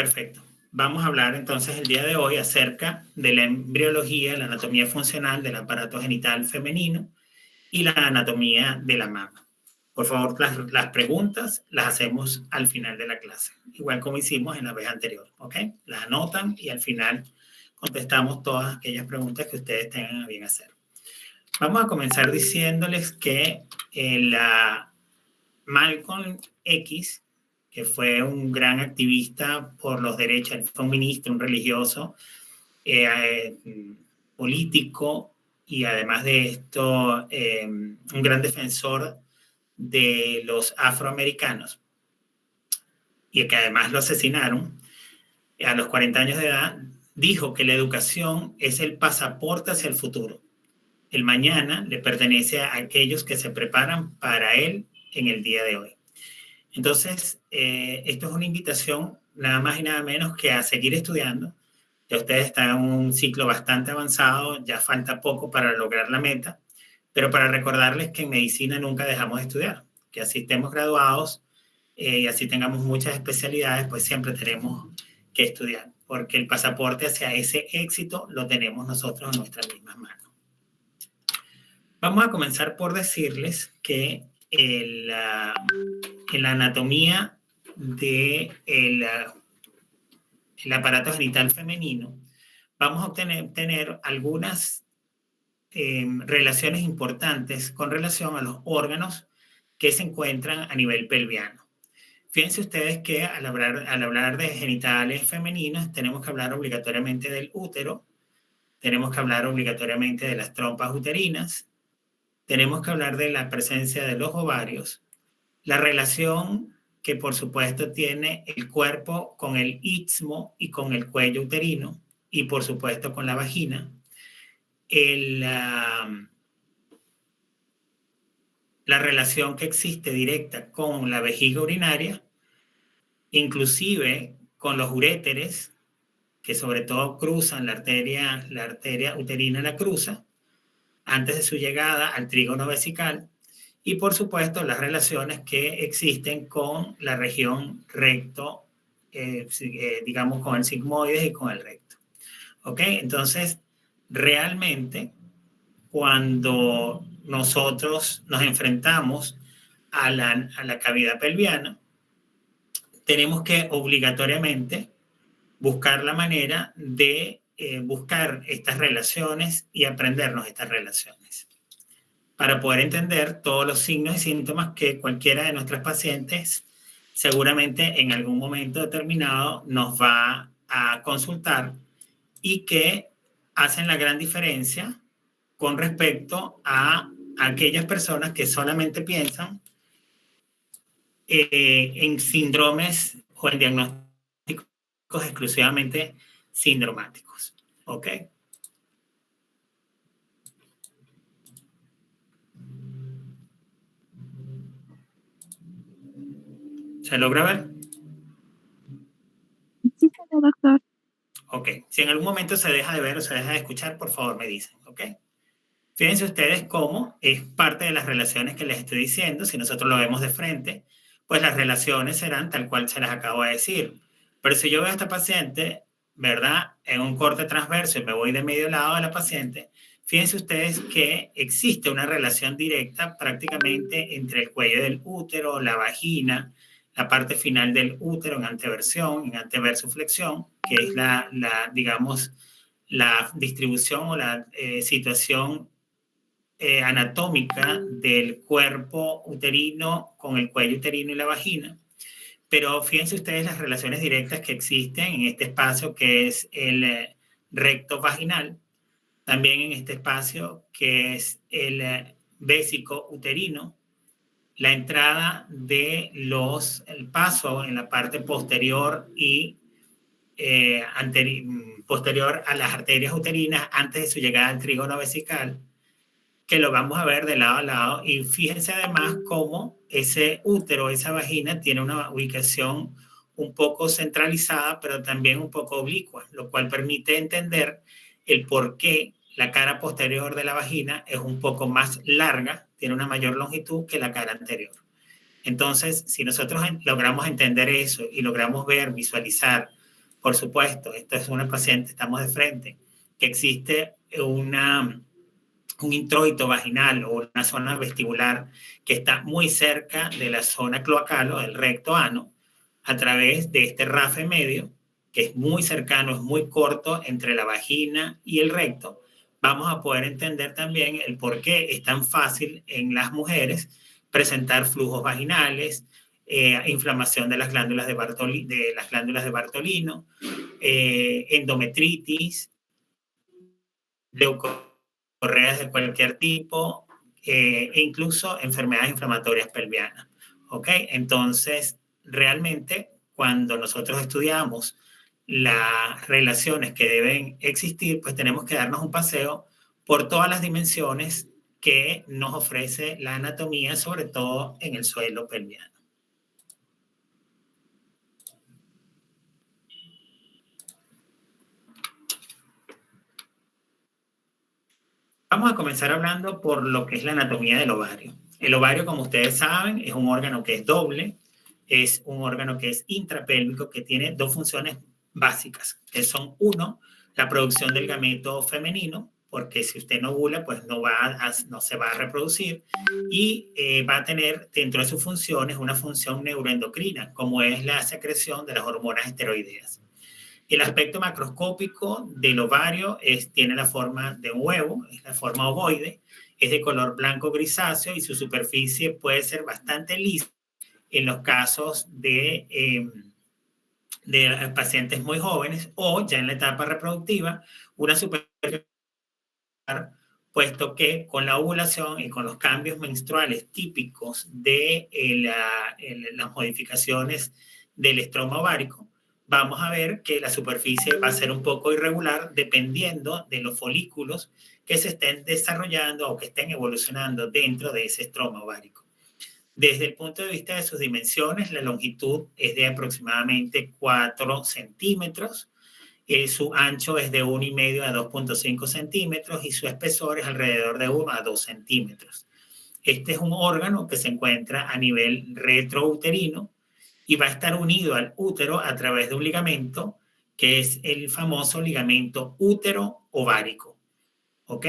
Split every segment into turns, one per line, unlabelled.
Perfecto. Vamos a hablar entonces el día de hoy acerca de la embriología, la anatomía funcional del aparato genital femenino y la anatomía de la mama. Por favor, las preguntas las hacemos al final de la clase, igual como hicimos en la vez anterior, ¿ok? Las anotan y al final contestamos todas aquellas preguntas que ustedes tengan a bien hacer. Vamos a comenzar diciéndoles que la Malcolm X, que fue un gran activista por los derechos, él fue un ministro, un religioso, político y además de esto, un gran defensor de los afroamericanos y que además lo asesinaron a los 40 años de edad, dijo que la educación es el pasaporte hacia el futuro. El mañana le pertenece a aquellos que se preparan para él en el día de hoy. Entonces, esto es una invitación nada más y nada menos que a seguir estudiando. Ya ustedes están en un ciclo bastante avanzado, ya falta poco para lograr la meta, pero para recordarles que en medicina nunca dejamos de estudiar, que así estemos graduados y así tengamos muchas especialidades, pues siempre tenemos que estudiar, porque el pasaporte hacia ese éxito lo tenemos nosotros en nuestras mismas manos. Vamos a comenzar por decirles que en la anatomía del el aparato genital femenino vamos a tener algunas relaciones importantes con relación a los órganos que se encuentran a nivel pelviano. Fíjense ustedes que al hablar de genitales femeninos tenemos que hablar obligatoriamente del útero, tenemos que hablar obligatoriamente de las trompas uterinas, tenemos que hablar de la presencia de los ovarios, la relación que por supuesto tiene el cuerpo con el istmo y con el cuello uterino y por supuesto con la vagina, la relación que existe directa con la vejiga urinaria, inclusive con los uréteres, que sobre todo cruzan la arteria uterina la cruza, antes de su llegada al trígono vesical, y por supuesto las relaciones que existen con la región recto, digamos con el sigmoides y con el recto. ¿Ok? Entonces, realmente, cuando nosotros nos enfrentamos a la cavidad pelviana, tenemos que obligatoriamente buscar la manera de buscar estas relaciones y aprendernos estas relaciones para poder entender todos los signos y síntomas que cualquiera de nuestras pacientes seguramente en algún momento determinado nos va a consultar y que hacen la gran diferencia con respecto a aquellas personas que solamente piensan en síndromes o en diagnósticos exclusivamente sindromáticos. ¿Ok? ¿Se logra ver?
Sí, doctor.
Ok. Si en algún momento se deja de ver o se deja de escuchar, por favor me dicen. ¿Ok? Fíjense ustedes cómo es parte de las relaciones que les estoy diciendo. Si nosotros lo vemos de frente, pues las relaciones serán tal cual se las acabo de decir. Pero si yo veo a esta paciente, ¿verdad? En un corte transverso y me voy de medio lado de la paciente, fíjense ustedes que existe una relación directa prácticamente entre el cuello del útero, la vagina, la parte final del útero en anteversión, en anteversoflexión, que es digamos, la distribución o la situación anatómica del cuerpo uterino con el cuello uterino y la vagina. Pero fíjense ustedes las relaciones directas que existen en este espacio que es el recto vaginal, también en este espacio que es el vésico uterino, la entrada de el paso en la parte posterior y posterior a las arterias uterinas antes de su llegada al trígono vesical, que lo vamos a ver de lado a lado. Y fíjense además cómo ese útero, esa vagina, tiene una ubicación un poco centralizada, pero también un poco oblicua, lo cual permite entender el por qué la cara posterior de la vagina es un poco más larga, tiene una mayor longitud que la cara anterior. Entonces, si nosotros logramos entender eso y logramos ver, visualizar Por supuesto, esto es una paciente, estamos de frente, que existe un introito vaginal o una zona vestibular que está muy cerca de la zona cloacal o del recto ano, a través de este rafe medio, que es muy cercano, es muy corto entre la vagina y el recto, vamos a poder entender también el por qué es tan fácil en las mujeres presentar flujos vaginales, inflamación de las glándulas de Bartolino, endometritis, leucorreas de cualquier tipo, e incluso enfermedades inflamatorias pelvianas. ¿Ok? Entonces, realmente, cuando nosotros estudiamos las relaciones que deben existir, pues tenemos que darnos un paseo por todas las dimensiones que nos ofrece la anatomía, sobre todo en el suelo pelviano. Vamos a comenzar hablando por lo que es la anatomía del ovario. El ovario, como ustedes saben, es un órgano que es doble, es un órgano que es intrapélvico, que tiene dos funciones básicas, que son, uno, la producción del gameto femenino, porque si usted no ovula, pues no se va a reproducir, y va a tener dentro de sus funciones una función neuroendocrina, como es la secreción de las hormonas esteroideas. El aspecto macroscópico del ovario tiene la forma de un huevo, es la forma ovoide, es de color blanco grisáceo y su superficie puede ser bastante lisa en los casos de pacientes muy jóvenes o ya en la etapa reproductiva, una superficie, puesto que con la ovulación y con los cambios menstruales típicos de las modificaciones del estroma ovárico, vamos a ver que la superficie va a ser un poco irregular dependiendo de los folículos que se estén desarrollando o que estén evolucionando dentro de ese estroma ovárico. Desde el punto de vista de sus dimensiones, la longitud es de aproximadamente 4 centímetros, su ancho es de 1,5 a 2,5 centímetros y su espesor es alrededor de 1 a 2 centímetros. Este es un órgano que se encuentra a nivel retrouterino y va a estar unido al útero a través de un ligamento que es el famoso ligamento útero-ovárico. ¿Ok?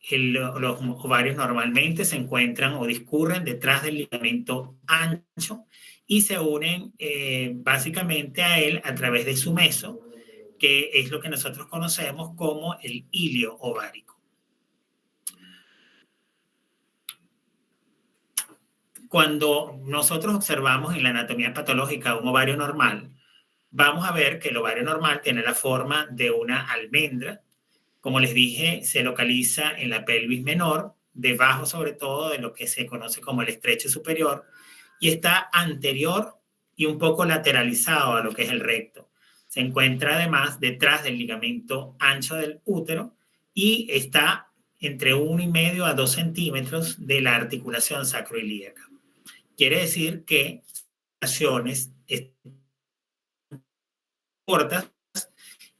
Los ovarios normalmente se encuentran o discurren detrás del ligamento ancho y se unen básicamente a él a través de su meso, que es lo que nosotros conocemos como el hilio ovárico. Cuando nosotros observamos en la anatomía patológica un ovario normal, vamos a ver que el ovario normal tiene la forma de una almendra. Como les dije, se localiza en la pelvis menor, debajo sobre todo de lo que se conoce como el estrecho superior, y está anterior y un poco lateralizado a lo que es el recto. Se encuentra además detrás del ligamento ancho del útero y está entre 1,5 a 2 centímetros de la articulación sacroilíaca. Quiere decir que las articulaciones cortas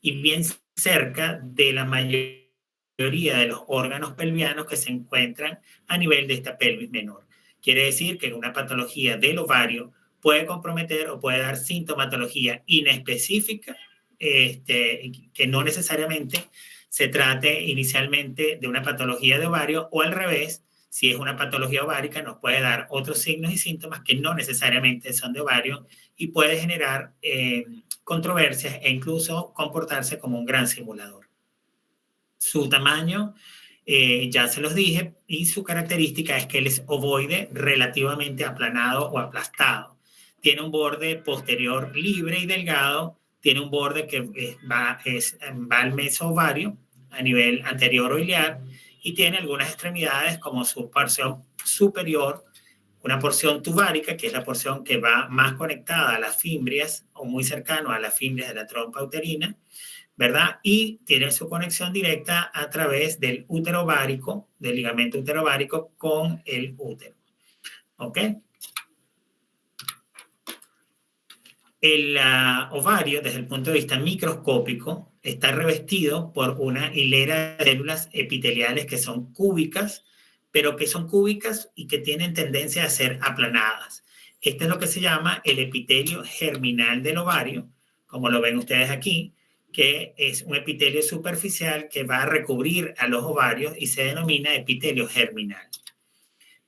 y bien cerca de la mayoría de los órganos pelvianos que se encuentran a nivel de esta pelvis menor. Quiere decir que una patología del ovario puede comprometer o puede dar sintomatología inespecífica, que no necesariamente se trate inicialmente de una patología de ovario, o al revés, si es una patología ovárica, nos puede dar otros signos y síntomas que no necesariamente son de ovario y puede generar controversias e incluso comportarse como un gran simulador. Su tamaño, ya se los dije, y su característica es que él es ovoide, relativamente aplanado o aplastado. Tiene un borde posterior libre y delgado, tiene un borde que va al mesovario a nivel anterior o iliar y tiene algunas extremidades como su porción superior, una porción tubárica, que es la porción que va más conectada a las fimbrias o muy cercano a las fimbrias de la trompa uterina, ¿verdad? Y tiene su conexión directa a través del útero ovárico, del ligamento útero ovárico con el útero. ¿Ok? El ovario, desde el punto de vista microscópico, está revestido por una hilera de células epiteliales que son cúbicas, pero que son cúbicas y que tienen tendencia a ser aplanadas. Este es lo que se llama el epitelio germinal del ovario, como lo ven ustedes aquí, que es un epitelio superficial que va a recubrir a los ovarios y se denomina epitelio germinal.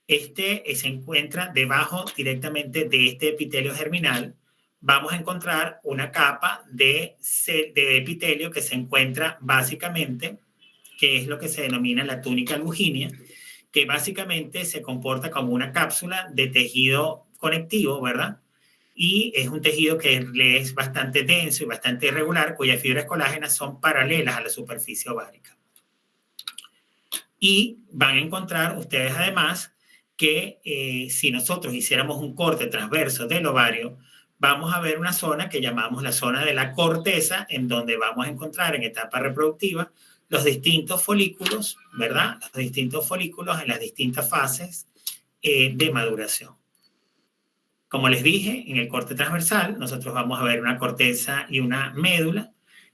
Se encuentra debajo directamente de este epitelio germinal. Vamos a encontrar una capa de epitelio que se encuentra básicamente, que es lo que se denomina la túnica albuginea, que básicamente se comporta como una cápsula de tejido conectivo, ¿verdad? Y es un tejido que es bastante denso y bastante irregular, cuyas fibras colágenas son paralelas a la superficie ovárica. Y van a encontrar ustedes además que si nosotros hiciéramos un corte transverso del ovario, vamos a ver una zona que llamamos la zona de la corteza, en donde vamos a encontrar en etapa reproductiva los distintos folículos, ¿verdad? Los distintos folículos en las distintas fases de maduración. Como les dije, en el corte transversal nosotros vamos a ver una corteza y una médula.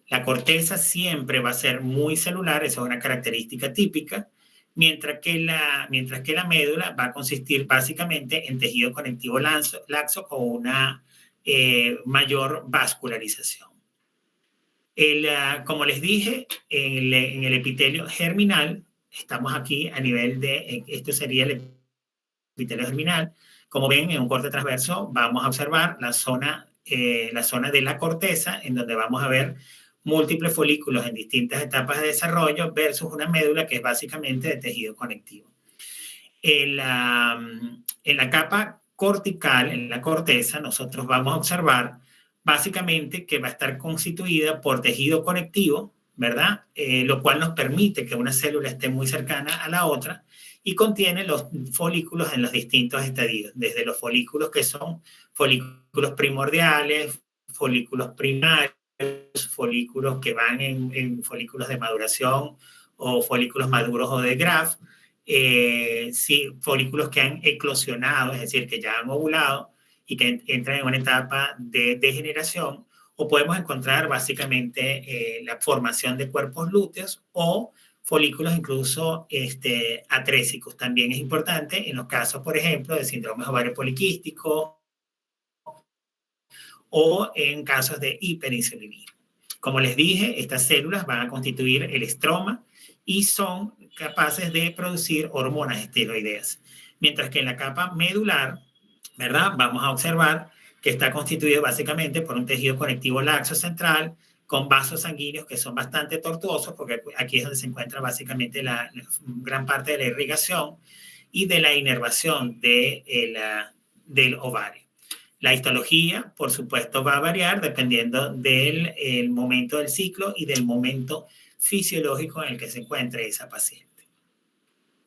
La corteza siempre va a ser muy celular, esa es una característica típica, mientras que la médula va a consistir básicamente en tejido conectivo laxo con una mayor vascularización. Como les dije, en el epitelio germinal, estamos aquí a nivel de, esto sería el epitelio germinal. Como ven, en un corte transverso vamos a observar la zona de la corteza, en donde vamos a ver múltiples folículos en distintas etapas de desarrollo versus una médula que es básicamente de tejido conectivo. En la capa cortical, en la corteza, nosotros vamos a observar básicamente que va a estar constituida por tejido conectivo, ¿verdad? Lo cual nos permite que una célula esté muy cercana a la otra y contiene los folículos en los distintos estadios, desde los folículos que son folículos primordiales, folículos primarios, folículos que van en folículos de maduración o folículos maduros o de Graf, sí, folículos que han eclosionado, es decir, que ya han ovulado y que entran en una etapa de degeneración, o podemos encontrar básicamente la formación de cuerpos lúteos o folículos incluso atrésicos. También es importante en los casos, por ejemplo, de síndrome ovario poliquístico o en casos de hiperinsulinismo. Como les dije, estas células van a constituir el estroma y son capaces de producir hormonas esteroideas. Mientras que en la capa medular, ¿verdad? Vamos a observar que está constituido básicamente por un tejido conectivo laxo central con vasos sanguíneos que son bastante tortuosos, porque aquí es donde se encuentra básicamente la gran parte de la irrigación y de la inervación del ovario. La histología, por supuesto, va a variar dependiendo del momento del ciclo y del momento fisiológico en el que se encuentre esa paciente.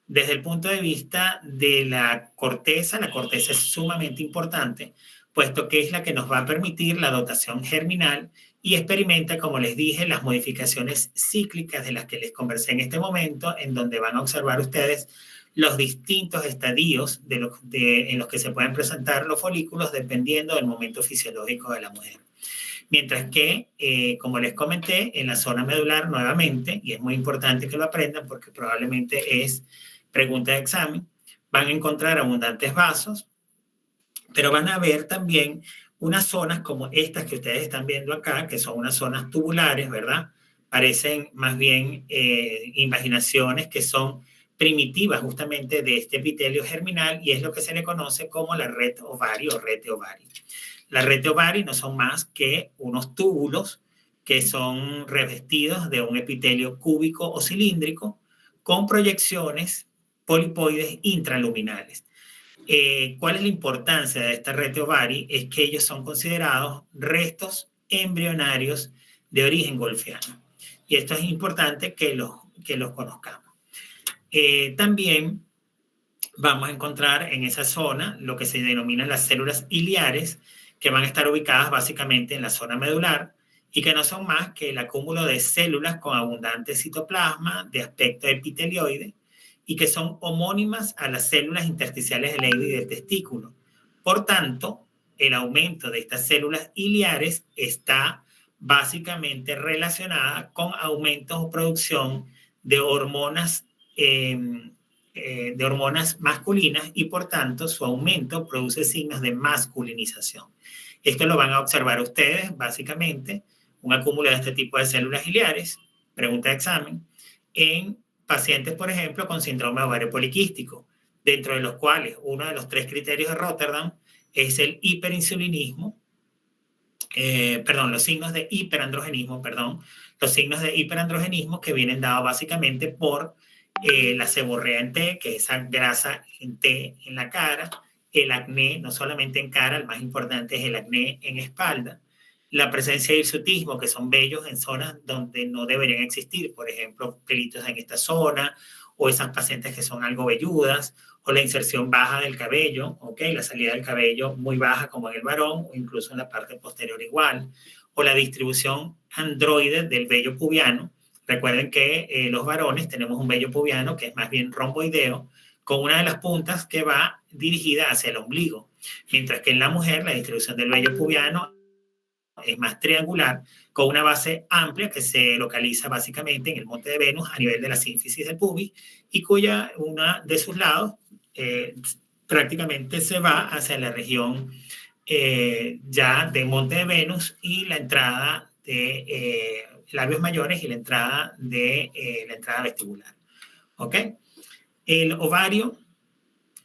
Desde el punto de vista de la corteza es sumamente importante, puesto que es la que nos va a permitir la dotación germinal y experimenta, como les dije, las modificaciones cíclicas de las que les conversé en este momento, en donde van a observar ustedes los distintos estadios en los que se pueden presentar los folículos dependiendo del momento fisiológico de la mujer. Mientras que, como les comenté, en la zona medular nuevamente, y es muy importante que lo aprendan porque probablemente es pregunta de examen, van a encontrar abundantes vasos, pero van a ver también unas zonas como estas que ustedes están viendo acá, que son unas zonas tubulares, ¿verdad? Parecen más bien invaginaciones que son primitivas justamente de este epitelio germinal y es lo que se le conoce como la red ovario o rete ovario. La rete ovario no son más que unos túbulos que son revestidos de un epitelio cúbico o cilíndrico con proyecciones polipoides intraluminales. ¿Cuál es la importancia de esta rete ovario? Es que ellos son considerados restos embrionarios de origen golfiano. Y esto es importante que los conozcamos. También vamos a encontrar en esa zona lo que se denominan las células iliares, que van a estar ubicadas básicamente en la zona medular y que no son más que el acúmulo de células con abundante citoplasma de aspecto epitelioide y que son homónimas a las células intersticiales del Leydig y del testículo. Por tanto, el aumento de estas células iliares está básicamente relacionada con aumentos o producción de hormonas masculinas y por tanto su aumento produce signos de masculinización. Esto lo van a observar ustedes, básicamente, un acúmulo de este tipo de células ciliares, pregunta de examen, en pacientes, por ejemplo, con síndrome de ovario poliquístico, dentro de los cuales uno de los 3 criterios de Rotterdam es el hiperinsulinismo, los signos de hiperandrogenismo, los signos de hiperandrogenismo que vienen dados básicamente por la seborrea en T, que es esa grasa en T en la cara, el acné, no solamente en cara, el más importante es el acné en espalda, la presencia de hirsutismo, que son vellos en zonas donde no deberían existir, por ejemplo, pelitos en esta zona, o esas pacientes que son algo velludas, o la inserción baja del cabello, ¿ok? La salida del cabello muy baja como en el varón, o incluso en la parte posterior igual, o la distribución androide del vello pubiano. Recuerden que los varones tenemos un vello pubiano que es más bien romboideo, con una de las puntas que va dirigida hacia el ombligo, mientras que en la mujer la distribución del vello pubiano es más triangular, con una base amplia que se localiza básicamente en el monte de Venus a nivel de la sínfisis del pubis y cuya una de sus lados prácticamente se va hacia la región ya de monte de Venus y la entrada de labios mayores y la entrada de la entrada vestibular. ¿Ok? El ovario,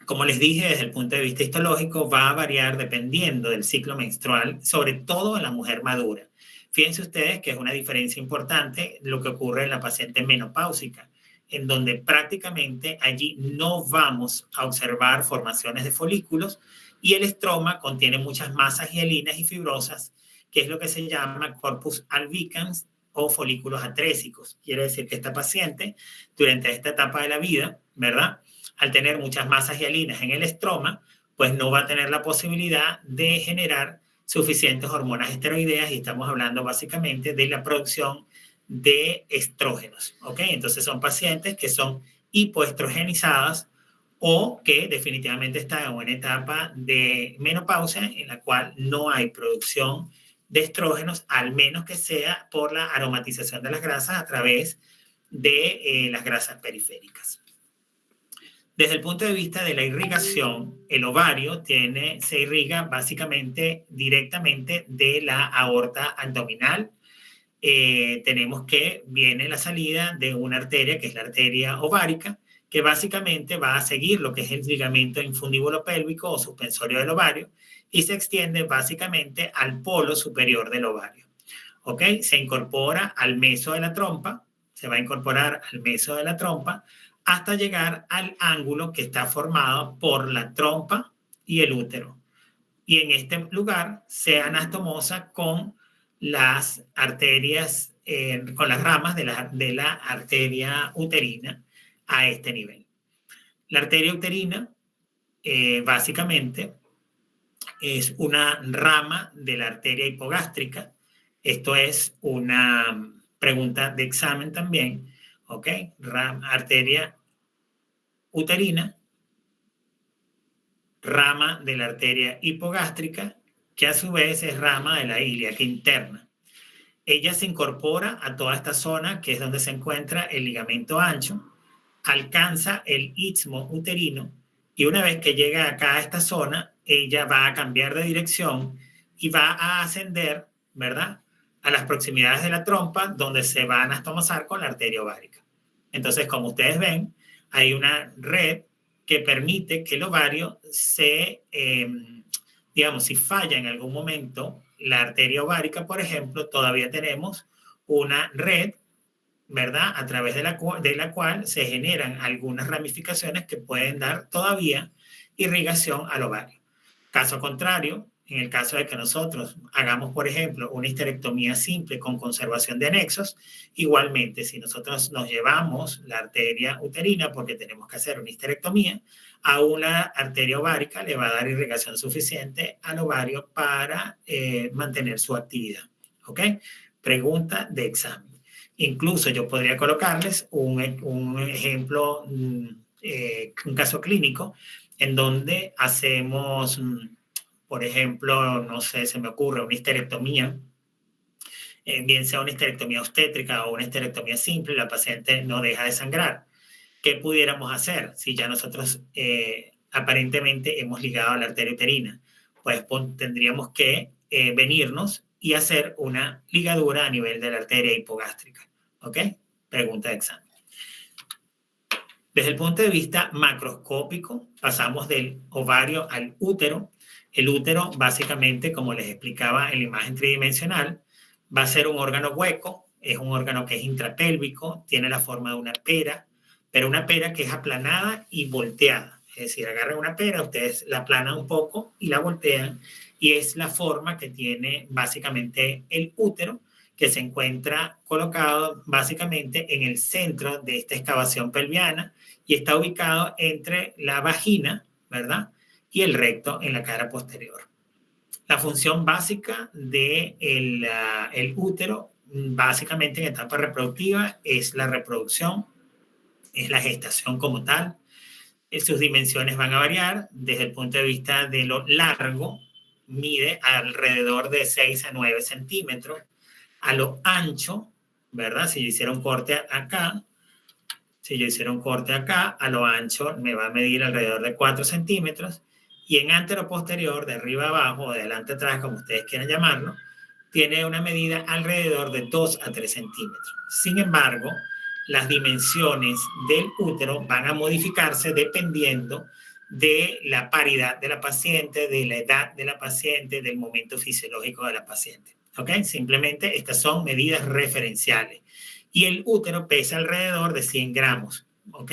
como les dije, desde el punto de vista histológico, va a variar dependiendo del ciclo menstrual, sobre todo en la mujer madura. Fíjense ustedes que es una diferencia importante lo que ocurre en la paciente menopáusica, en donde prácticamente allí no vamos a observar formaciones de folículos y el estroma contiene muchas masas hialinas y fibrosas, que es lo que se llama corpus albicans o folículos atrésicos. Quiere decir que esta paciente, durante esta etapa de la vida, ¿verdad?, al tener muchas masas hialinas en el estroma, pues no va a tener la posibilidad de generar suficientes hormonas esteroideas y estamos hablando básicamente de la producción de estrógenos, ¿ok? Entonces son pacientes que son hipoestrogenizadas o que definitivamente están en una etapa de menopausia en la cual no hay producción de estrógenos, al menos que sea por la aromatización de las grasas a través de las grasas periféricas. Desde el punto de vista de la irrigación, el ovario se irriga básicamente directamente de la aorta abdominal. Tenemos que viene la salida de una arteria, que es la arteria ovárica, que básicamente va a seguir lo que es el ligamento infundíbulo pélvico o suspensorio del ovario y se extiende básicamente al polo superior del ovario. ¿Ok? Se incorpora al meso de la trompa, se va a incorporar al meso de la trompa hasta llegar al ángulo que está formado por la trompa y el útero. Y en este lugar se anastomosa con las arterias, con las ramas de la arteria uterina a este nivel. La arteria uterina, básicamente, es una rama de la arteria hipogástrica. Esto es una pregunta de examen también, ¿ok? Arteria uterina, rama de la arteria hipogástrica, que a su vez es rama de la ilíaca interna. Ella se incorpora a toda esta zona, que es donde se encuentra el ligamento ancho, alcanza el istmo uterino y una vez que llega acá a esta zona, ella va a cambiar de dirección y va a ascender, ¿verdad?, a las proximidades de la trompa, donde se va a anastomosar con la arteria ovárica. Entonces, como ustedes ven, hay una red que permite que el ovario digamos, si falla en algún momento la arteria ovárica, por ejemplo, todavía tenemos una red, ¿verdad?, a través de la cual se generan algunas ramificaciones que pueden dar todavía irrigación al ovario. Caso contrario, en el caso de que nosotros hagamos, por ejemplo, una histerectomía simple con conservación de anexos, igualmente, si nosotros nos llevamos la arteria uterina porque tenemos que hacer una histerectomía, aún la arteria ovárica le va a dar irrigación suficiente al ovario para mantener su actividad. ¿Ok? Pregunta de examen. Incluso yo podría colocarles un ejemplo, un caso clínico en donde hacemos, por ejemplo, no sé, se me ocurre una histerectomía, bien sea una histerectomía obstétrica o una histerectomía simple, la paciente no deja de sangrar. ¿Qué pudiéramos hacer si ya nosotros aparentemente hemos ligado a la arteria uterina? Pues tendríamos que venirnos y hacer una ligadura a nivel de la arteria hipogástrica. ¿Ok? Pregunta de examen. Desde el punto de vista macroscópico, pasamos del ovario al útero. El útero, básicamente, como les explicaba en la imagen tridimensional, va a ser un órgano hueco, es un órgano que es intrapélvico, tiene la forma de una pera, pero una pera que es aplanada y volteada. Es decir, agarran una pera, ustedes la aplanan un poco y la voltean, y es la forma que tiene básicamente el útero, que se encuentra colocado básicamente en el centro de esta excavación pelviana y está ubicado entre la vagina, ¿verdad?, y el recto en la cara posterior. La función básica del el útero, básicamente en etapa reproductiva, es la reproducción, es la gestación como tal. Sus dimensiones van a variar desde el punto de vista de lo largo, mide alrededor de 6 a 9 centímetros. A lo ancho, ¿verdad? Si yo hiciera un corte acá, a lo ancho me va a medir alrededor de 4 centímetros, y en antero-posterior, de arriba a abajo, o de adelante a atrás, como ustedes quieran llamarlo, tiene una medida alrededor de 2 a 3 centímetros. Sin embargo, las dimensiones del útero van a modificarse dependiendo de la paridad de la paciente, de la edad de la paciente, del momento fisiológico de la paciente. ¿Ok? Simplemente estas son medidas referenciales. Y el útero pesa alrededor de 100 gramos. ¿Ok?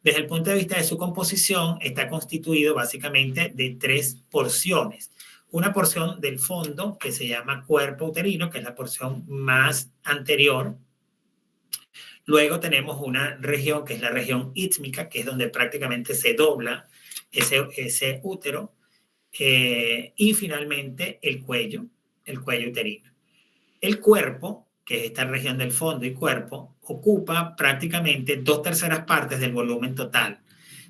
Desde el punto de vista de su composición, está constituido básicamente de 3 porciones. Una porción del fondo que se llama cuerpo uterino, que es la porción más anterior. Luego tenemos una región que es la región ítmica, que es donde prácticamente se dobla ese útero. Y finalmente el cuello uterino. El cuerpo, que es esta región del fondo y cuerpo, ocupa prácticamente 2/3 partes del volumen total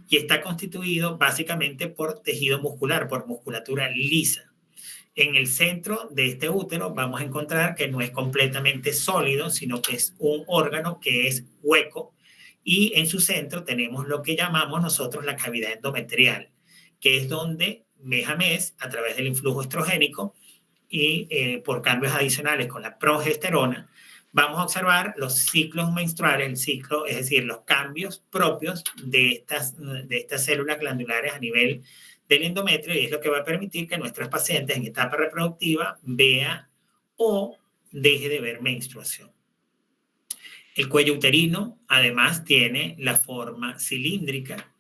y está constituido básicamente por tejido muscular, por musculatura lisa. En el centro de este útero vamos a encontrar que no es completamente sólido, sino que es un órgano que es hueco, y en su centro tenemos lo que llamamos nosotros la cavidad endometrial, que es donde mes a mes, a través del influjo estrogénico y por cambios adicionales con la progesterona, vamos a observar los ciclos menstruales, el ciclo, es decir, los cambios propios de estas células glandulares a nivel del endometrio, y es lo que va a permitir que nuestras pacientes en etapa reproductiva vea o deje de ver menstruación. El cuello uterino, además, tiene la forma cilíndrica,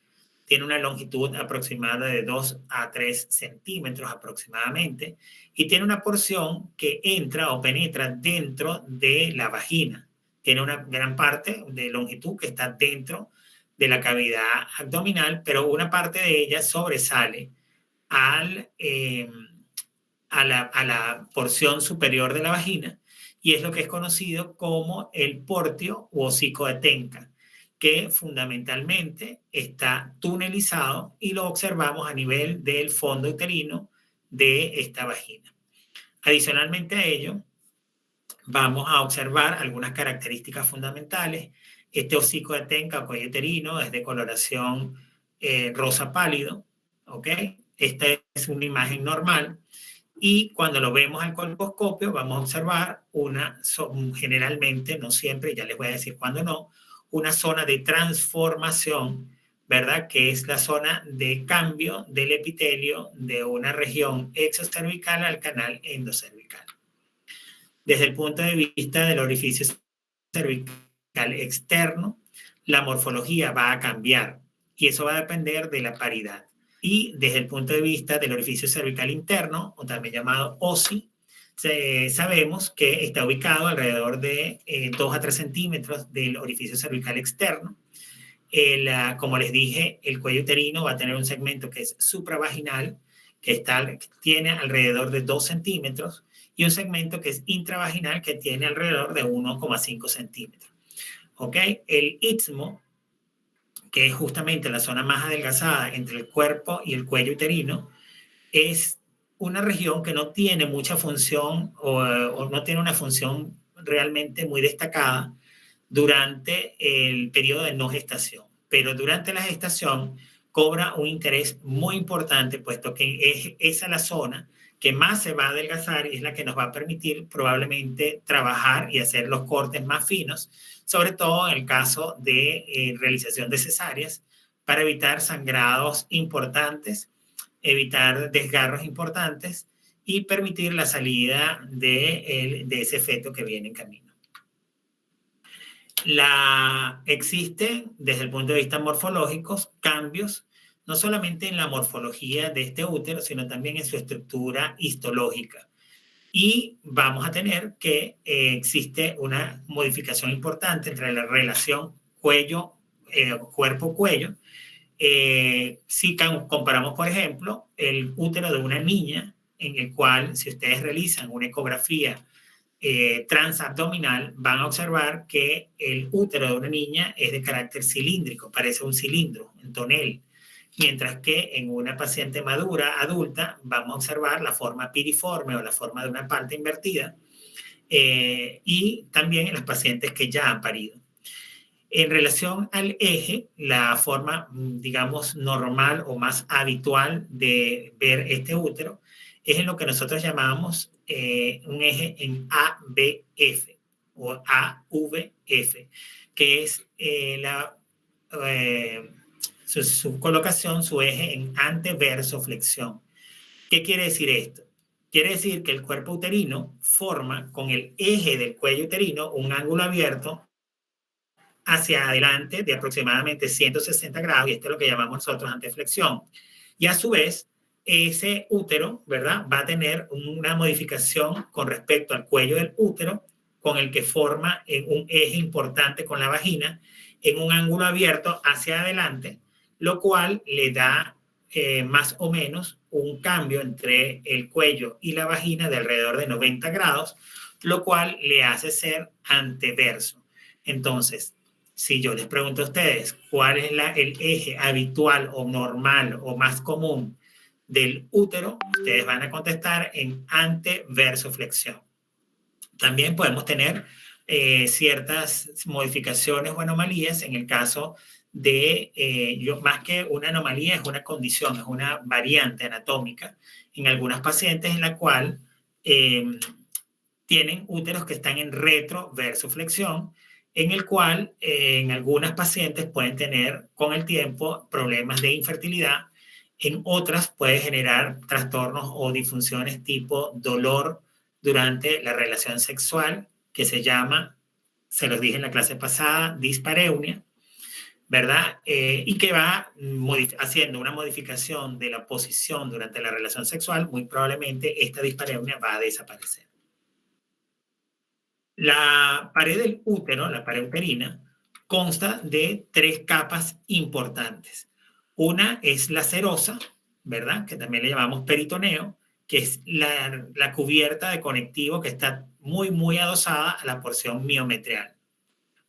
tiene una longitud aproximada de 2 a 3 centímetros aproximadamente, y tiene una porción que entra o penetra dentro de la vagina. Tiene una gran parte de longitud que está dentro de la cavidad abdominal, pero una parte de ella sobresale a la porción superior de la vagina, y es lo que es conocido como el portio u hocico de Tenca, que fundamentalmente está tunelizado y lo observamos a nivel del fondo uterino de esta vagina. Adicionalmente a ello, vamos a observar algunas características fundamentales. Este hocico de Tenca o cuello uterino es de coloración rosa pálido, ¿ok? Esta es una imagen normal, y cuando lo vemos al colposcopio vamos a observar generalmente, no siempre, ya les voy a decir cuándo no, una zona de transformación, ¿verdad?, que es la zona de cambio del epitelio de una región exocervical al canal endocervical. Desde el punto de vista del orificio cervical externo, la morfología va a cambiar, y eso va a depender de la paridad. Y desde el punto de vista del orificio cervical interno, o también llamado OSI, sabemos que está ubicado alrededor de 2 a 3 centímetros del orificio cervical externo. Como les dije, el cuello uterino va a tener un segmento que es supravaginal, que tiene alrededor de 2 centímetros, y un segmento que es intravaginal, que tiene alrededor de 1,5 centímetros. ¿Ok? El istmo, que es justamente la zona más adelgazada entre el cuerpo y el cuello uterino, es una región que no tiene mucha función o no tiene una función realmente muy destacada durante el periodo de no gestación, pero durante la gestación cobra un interés muy importante, puesto que es esa la zona que más se va a adelgazar y es la que nos va a permitir probablemente trabajar y hacer los cortes más finos, sobre todo en el caso de realización de cesáreas, para evitar sangrados importantes, evitar desgarros importantes y permitir la salida de ese feto que viene en camino. Existen, desde el punto de vista morfológico, cambios, no solamente en la morfología de este útero, sino también en su estructura histológica. Y vamos a tener que existe una modificación importante entre la relación cuerpo-cuello. Si comparamos, por ejemplo, el útero de una niña, en el cual, si ustedes realizan una ecografía transabdominal, van a observar que el útero de una niña es de carácter cilíndrico, parece un cilindro, un tonel, mientras que en una paciente madura, adulta, vamos a observar la forma piriforme o la forma de una parte invertida, y también en las pacientes que ya han parido. En relación al eje, la forma, digamos, normal o más habitual de ver este útero es en lo que nosotros llamamos un eje en ABF o AVF, que es su colocación, su eje en anteversoflexión. ¿Qué quiere decir esto? Quiere decir que el cuerpo uterino forma con el eje del cuello uterino un ángulo abierto hacia adelante de aproximadamente 160 grados, y esto es lo que llamamos nosotros anteflexión. Y a su vez, ese útero, ¿verdad?, va a tener una modificación con respecto al cuello del útero, con el que forma en un eje importante con la vagina, en un ángulo abierto hacia adelante, lo cual le da más o menos un cambio entre el cuello y la vagina de alrededor de 90 grados, lo cual le hace ser anteverso. Entonces, si yo les pregunto a ustedes cuál es el eje habitual o normal o más común del útero, ustedes van a contestar en anteversoflexión. También podemos tener ciertas modificaciones o anomalías en el caso de, más que una anomalía, es una condición, es una variante anatómica en algunas pacientes en la cual tienen úteros que están en retroversoflexión, en el cual en algunas pacientes pueden tener con el tiempo problemas de infertilidad, en otras puede generar trastornos o disfunciones tipo dolor durante la relación sexual, que se llama, se los dije en la clase pasada, dispareunia, ¿verdad? Y que va haciendo una modificación de la posición durante la relación sexual, muy probablemente esta dispareunia va a desaparecer. La pared del útero, la pared uterina, consta de 3 capas importantes. Una es la serosa, ¿verdad?, que también le llamamos peritoneo, que es la cubierta de conectivo que está muy, muy adosada a la porción miometrial,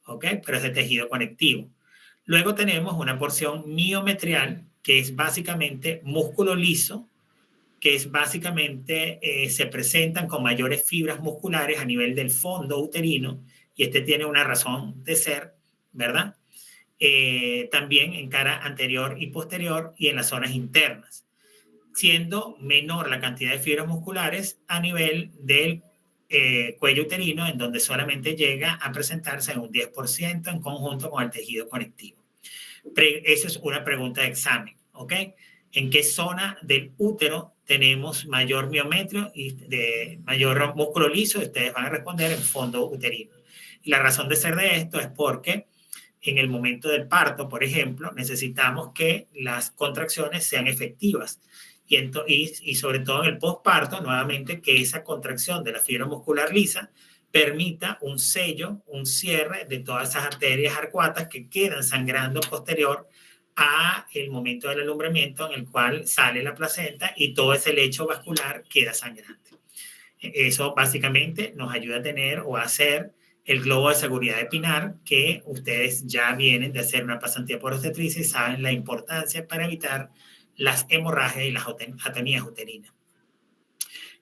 ¿ok? Pero es de tejido conectivo. Luego tenemos una porción miometrial, que es básicamente músculo liso, que es básicamente, se presentan con mayores fibras musculares a nivel del fondo uterino, y este tiene una razón de ser, ¿verdad? También en cara anterior y posterior y en las zonas internas, siendo menor la cantidad de fibras musculares a nivel del cuello uterino, en donde solamente llega a presentarse en un 10% en conjunto con el tejido conectivo. Esa es una pregunta de examen, ¿ok? ¿En qué zona del útero tenemos mayor miometrio y de mayor músculo liso? Ustedes van a responder en fondo uterino. Y la razón de ser de esto es porque en el momento del parto, por ejemplo, necesitamos que las contracciones sean efectivas. Y sobre todo en el posparto, nuevamente, que esa contracción de la fibra muscular lisa permita un sello, un cierre de todas esas arterias arcuatas que quedan sangrando posterior a el momento del alumbramiento, en el cual sale la placenta y todo ese lecho vascular queda sangrante. Eso básicamente nos ayuda a tener o a hacer el globo de seguridad de Pinar, que ustedes ya vienen de hacer una pasantía por obstetricia y saben la importancia para evitar las hemorragias y las atonías uterinas.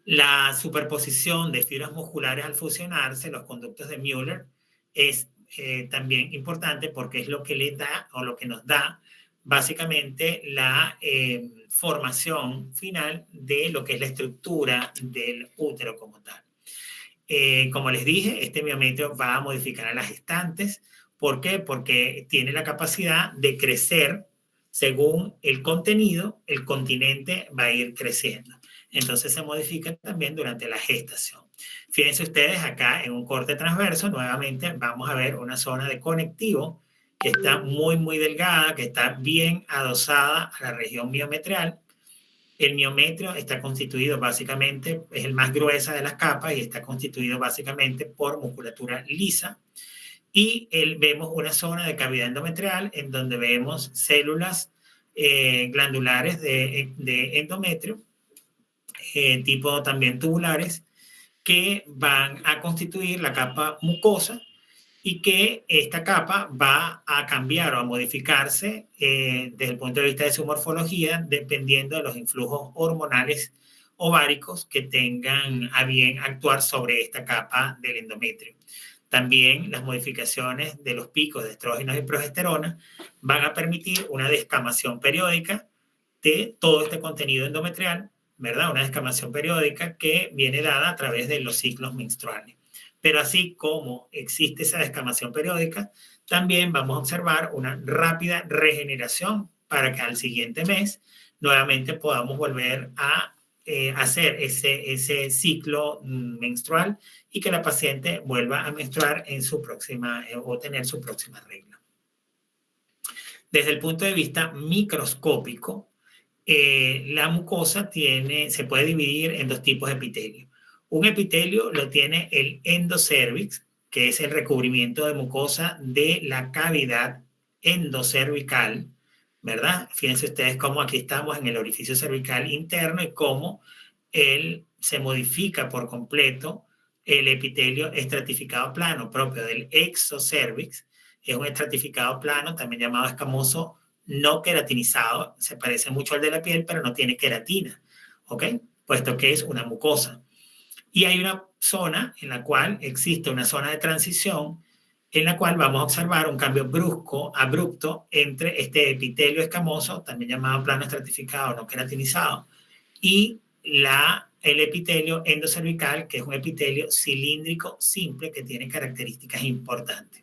La superposición de fibras musculares al fusionarse, los conductos de Müller, es también importante porque es lo que le da o lo que nos da básicamente la formación final de lo que es la estructura del útero como tal. Como les dije, este miometrio va a modificar a las gestantes. ¿Por qué? Porque tiene la capacidad de crecer según el contenido, el continente va a ir creciendo. Entonces se modifica también durante la gestación. Fíjense ustedes acá en un corte transverso, nuevamente vamos a ver una zona de conectivo que está muy, muy delgada, que está bien adosada a la región miometrial. El miometrio está constituido básicamente, es el más gruesa de las capas y está constituido básicamente por musculatura lisa. Y vemos una zona de cavidad endometrial en donde vemos células glandulares de endometrio, tipo también tubulares, que van a constituir la capa mucosa y que esta capa va a cambiar o a modificarse desde el punto de vista de su morfología dependiendo de los influjos hormonales ováricos que tengan a bien actuar sobre esta capa del endometrio. También las modificaciones de los picos de estrógenos y progesterona van a permitir una descamación periódica de todo este contenido endometrial, ¿verdad? Una descamación periódica que viene dada a través de los ciclos menstruales. Pero así como existe esa descamación periódica, también vamos a observar una rápida regeneración para que al siguiente mes nuevamente podamos volver a hacer ese ciclo menstrual y que la paciente vuelva a menstruar en su próxima o tener su próxima regla. Desde el punto de vista microscópico, la mucosa se puede dividir en dos tipos de epitelio. Un epitelio lo tiene el endocervix, que es el recubrimiento de mucosa de la cavidad endocervical, ¿verdad? Fíjense ustedes cómo aquí estamos en el orificio cervical interno y cómo él se modifica por completo el epitelio estratificado plano propio del exocervix. Es un estratificado plano, también llamado escamoso, no queratinizado, se parece mucho al de la piel, pero no tiene queratina, ¿ok? Puesto que es una mucosa. Y hay una zona en la cual existe una zona de transición en la cual vamos a observar un cambio brusco, abrupto, entre este epitelio escamoso, también llamado plano estratificado no queratinizado, y el epitelio endocervical, que es un epitelio cilíndrico simple que tiene características importantes.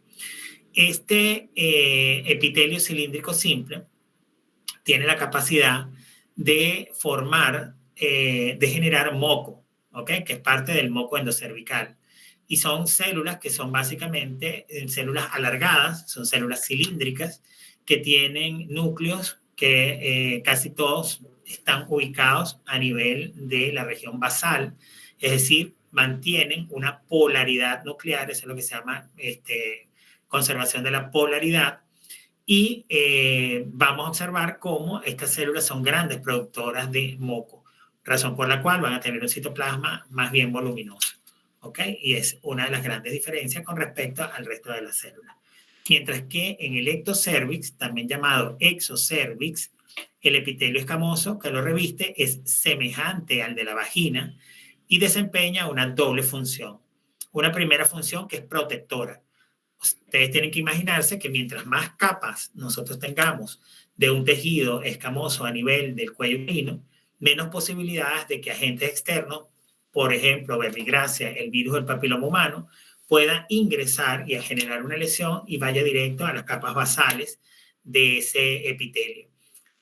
Este epitelio cilíndrico simple tiene la capacidad de formar, de generar moco, ¿ok? Que es parte del moco endocervical. Y son células que son básicamente células alargadas, son células cilíndricas que tienen núcleos que casi todos están ubicados a nivel de la región basal, es decir, mantienen una polaridad nuclear, eso es lo que se llama conservación de la polaridad, y vamos a observar cómo estas células son grandes productoras de moco, razón por la cual van a tener un citoplasma más bien voluminoso, ¿ok? Y es una de las grandes diferencias con respecto al resto de las células. Mientras que en el ectocervix, también llamado exocervix, el epitelio escamoso que lo reviste es semejante al de la vagina y desempeña una doble función. Una primera función que es protectora. Ustedes tienen que imaginarse que mientras más capas nosotros tengamos de un tejido escamoso a nivel del cuello uterino, menos posibilidades de que agentes externos, por ejemplo, verbigracia, el virus del papiloma humano, pueda ingresar y a generar una lesión y vaya directo a las capas basales de ese epitelio.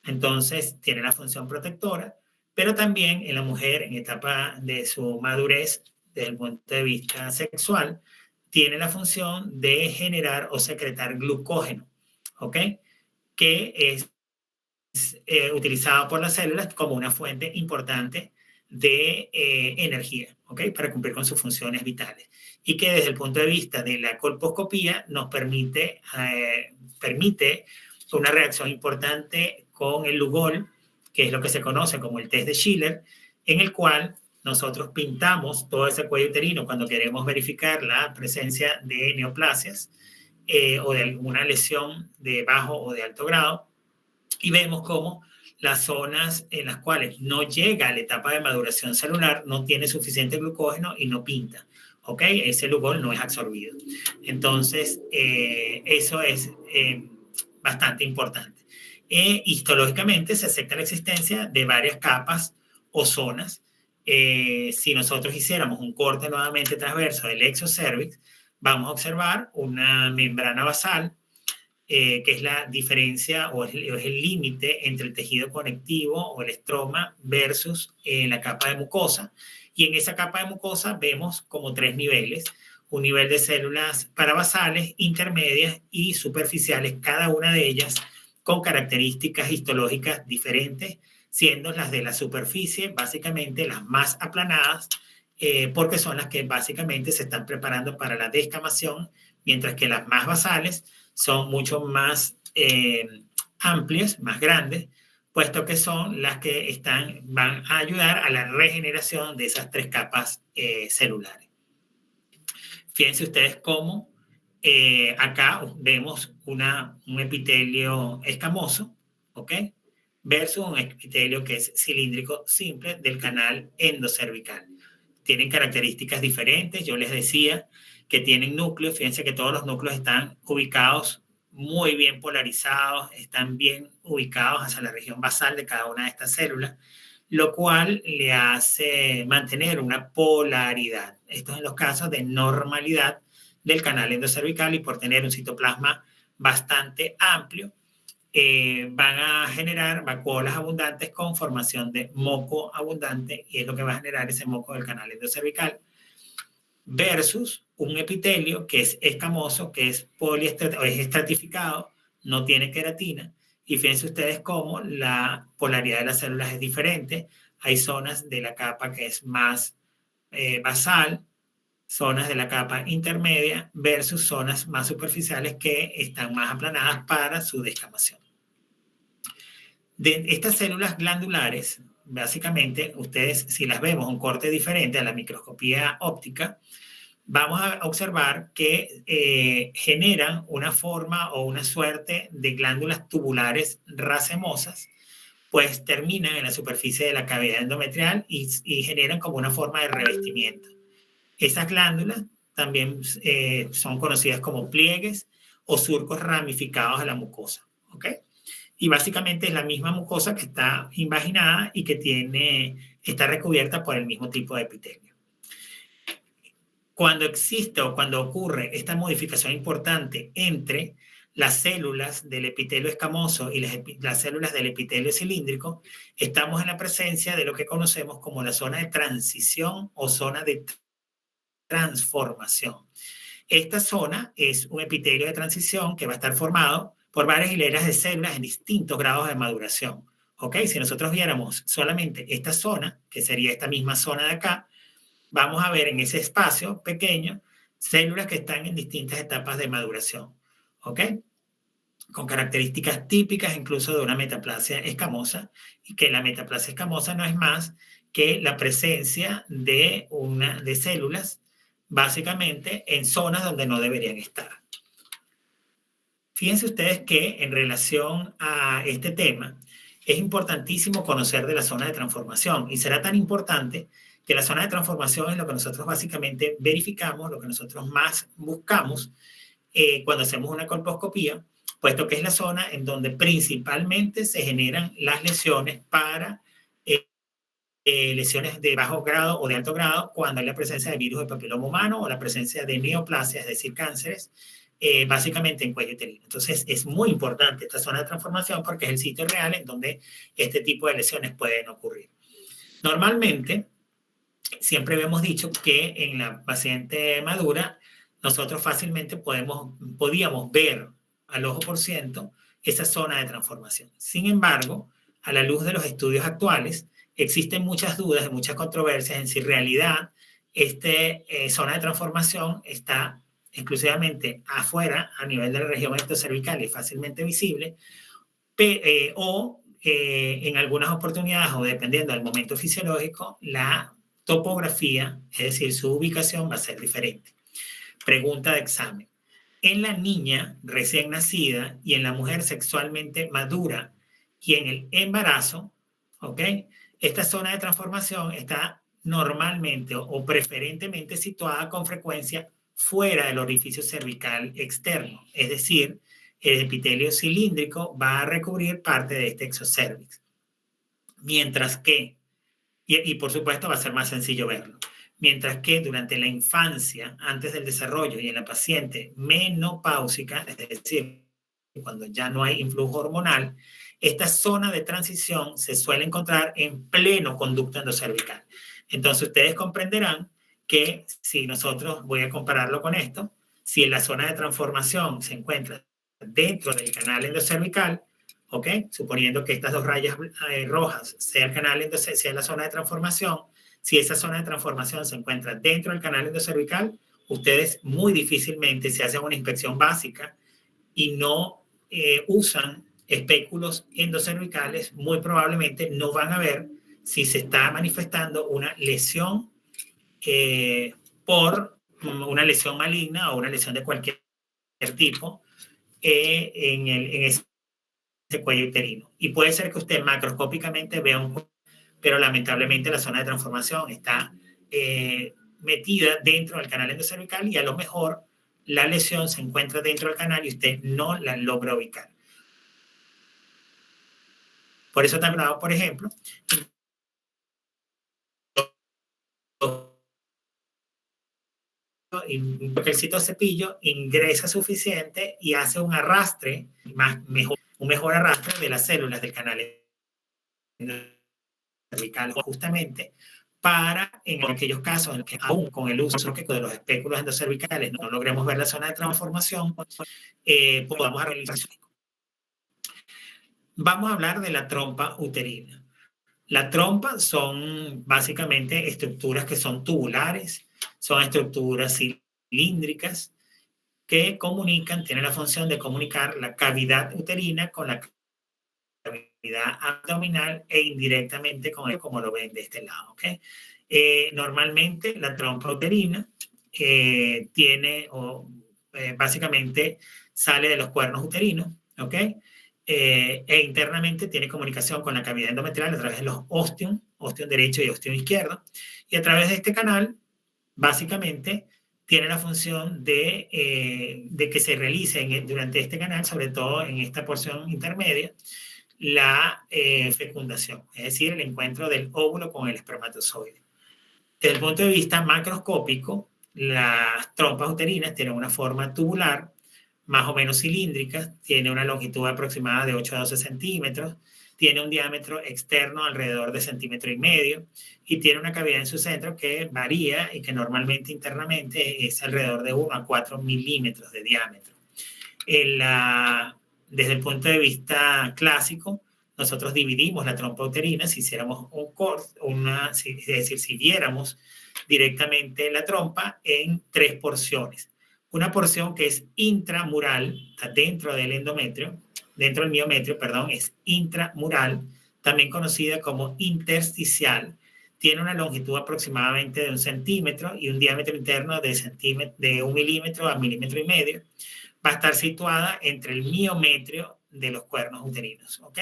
Entonces, tiene la función protectora, pero también en la mujer en etapa de su madurez, desde el punto de vista sexual, tiene la función de generar o secretar glucógeno, ¿ok? Que es utilizado por las células como una fuente importante de energía, ¿ok? Para cumplir con sus funciones vitales. Y que desde el punto de vista de la colposcopía nos permite una reacción importante con el Lugol, que es lo que se conoce como el test de Schiller, en el cual nosotros pintamos todo ese cuello uterino cuando queremos verificar la presencia de neoplasias o de alguna lesión de bajo o de alto grado, y vemos cómo las zonas en las cuales no llega a la etapa de maduración celular no tiene suficiente glucógeno y no pinta, ¿ok? Ese Lugol no es absorbido. Entonces, eso es bastante importante. histológicamente se acepta la existencia de varias capas o zonas. Si nosotros hiciéramos un corte nuevamente transverso del exocervix, vamos a observar una membrana basal, que es la diferencia o es el límite entre el tejido conectivo o el estroma versus la capa de mucosa. Y en esa capa de mucosa vemos como 3 niveles: un nivel de células parabasales, intermedias y superficiales, cada una de ellas con características histológicas diferentes, siendo las de la superficie básicamente las más aplanadas, porque son las que básicamente se están preparando para la descamación, mientras que las más basales son mucho más amplias, más grandes, puesto que son las que van a ayudar a la regeneración de esas 3 capas celulares. Fíjense ustedes cómo acá vemos un epitelio escamoso, ¿ok? Versus un epitelio que es cilíndrico simple del canal endocervical. Tienen características diferentes. Yo les decía que tienen núcleos. Fíjense que todos los núcleos están ubicados muy bien polarizados, están bien ubicados hacia la región basal de cada una de estas células, lo cual le hace mantener una polaridad. Esto es en los casos de normalidad del canal endocervical, y por tener un citoplasma bastante amplio, van a generar vacuolas abundantes con formación de moco abundante, y es lo que va a generar ese moco del canal endocervical, versus un epitelio que es escamoso, que es estratificado, no tiene queratina. Y fíjense ustedes cómo la polaridad de las células es diferente. Hay zonas de la capa que es más basal, zonas de la capa intermedia versus zonas más superficiales que están más aplanadas para su descamación. De estas células glandulares, básicamente, ustedes, si las vemos un corte diferente a la microscopía óptica, vamos a observar que generan una forma o una suerte de glándulas tubulares racemosas, pues terminan en la superficie de la cavidad endometrial y generan como una forma de revestimiento. Esas glándulas también son conocidas como pliegues o surcos ramificados de la mucosa, ¿ok? Y básicamente es la misma mucosa que está invaginada y que está recubierta por el mismo tipo de epitelio. Cuando existe o cuando ocurre esta modificación importante entre las células del epitelio escamoso y las células del epitelio cilíndrico, estamos en la presencia de lo que conocemos como la zona de transición o zona de transformación. Esta zona es un epitelio de transición que va a estar formado por varias hileras de células en distintos grados de maduración. ¿Ok? Si nosotros viéramos solamente esta zona, que sería esta misma zona de acá, vamos a ver en ese espacio pequeño células que están en distintas etapas de maduración, ¿ok? Con características típicas incluso de una metaplasia escamosa, y que la metaplasia escamosa no es más que la presencia de células básicamente en zonas donde no deberían estar. Fíjense ustedes que en relación a este tema es importantísimo conocer de la zona de transformación, y será tan importante que la zona de transformación es lo que nosotros básicamente verificamos, lo que nosotros más buscamos cuando hacemos una colposcopía, puesto que es la zona en donde principalmente se generan las lesiones para lesiones de bajo grado o de alto grado, cuando hay la presencia de virus del papiloma humano o la presencia de neoplasia, es decir, cánceres, básicamente en cuello uterino. Entonces es muy importante esta zona de transformación porque es el sitio real en donde este tipo de lesiones pueden ocurrir. Normalmente, siempre habíamos dicho que en la paciente madura nosotros fácilmente podíamos ver al ojo por ciento esa zona de transformación. Sin embargo, a la luz de los estudios actuales, existen muchas dudas y muchas controversias en si en realidad esta zona de transformación está exclusivamente afuera, a nivel de la región endocervical y fácilmente visible, o en algunas oportunidades, o dependiendo del momento fisiológico, la topografía, es decir, su ubicación va a ser diferente. Pregunta de examen. En la niña recién nacida y en la mujer sexualmente madura y en el embarazo, ¿ok? Esta zona de transformación está normalmente o preferentemente situada con frecuencia fuera del orificio cervical externo. Es decir, el epitelio cilíndrico va a recubrir parte de este exocervix. Mientras que, y por supuesto va a ser más sencillo verlo, mientras que durante la infancia, antes del desarrollo y en la paciente menopáusica, es decir, cuando ya no hay influjo hormonal, esta zona de transición se suele encontrar en pleno conducto endocervical. Entonces ustedes comprenderán que si nosotros, voy a compararlo con esto, si en la zona de transformación se encuentra dentro del canal endocervical, ¿ok? Suponiendo que estas dos rayas rojas sea el canal sea la zona de transformación, si esa zona de transformación se encuentra dentro del canal endocervical, ustedes muy difícilmente se hacen una inspección básica y no usan espéculos endocervicales, muy probablemente no van a ver si se está manifestando una lesión por una lesión maligna o una lesión de cualquier tipo en ese cuello uterino. Y puede ser que usted macroscópicamente vea un, pero lamentablemente la zona de transformación está metida dentro del canal endocervical y a lo mejor la lesión se encuentra dentro del canal y usted no la logra ubicar. Por eso también, por ejemplo, porque el citocepillo ingresa suficiente y hace un arrastre, un mejor arrastre de las células del canal endocervical, justamente para, en aquellos casos en que aún con el uso de los espéculos endocervicales no logremos ver la zona de transformación, podamos realizar. Vamos a hablar de la trompa uterina. La trompa son básicamente estructuras que son tubulares, son estructuras cilíndricas que comunican, tienen la función de comunicar la cavidad uterina con la cavidad abdominal e indirectamente con el, como lo ven de este lado. ¿Okay? Normalmente la trompa uterina tiene, básicamente sale de los cuernos uterinos, ¿ok? E internamente tiene comunicación con la cavidad endometrial a través de los ostium derecho y ostium izquierdo, y a través de este canal, básicamente, tiene la función de que se realice durante este canal, sobre todo en esta porción intermedia, la fecundación, es decir, el encuentro del óvulo con el espermatozoide. Desde el punto de vista macroscópico, las trompas uterinas tienen una forma tubular, más o menos cilíndrica, tiene una longitud aproximada de 8 a 12 centímetros, tiene un diámetro externo alrededor de centímetro y medio y tiene una cavidad en su centro que varía y que normalmente internamente es alrededor de 1 a 4 milímetros de diámetro. Desde el punto de vista clásico, nosotros dividimos la trompa uterina si hiciéramos es decir, si viéramos directamente la trompa en 3 porciones. Una porción que es intramural, está dentro del endometrio, dentro del miometrio, perdón, es intramural, también conocida como intersticial. Tiene una longitud aproximadamente de 1 centímetro y un diámetro interno de 1 milímetro a milímetro y medio. Va a estar situada entre el miometrio de los cuernos uterinos, ¿ok?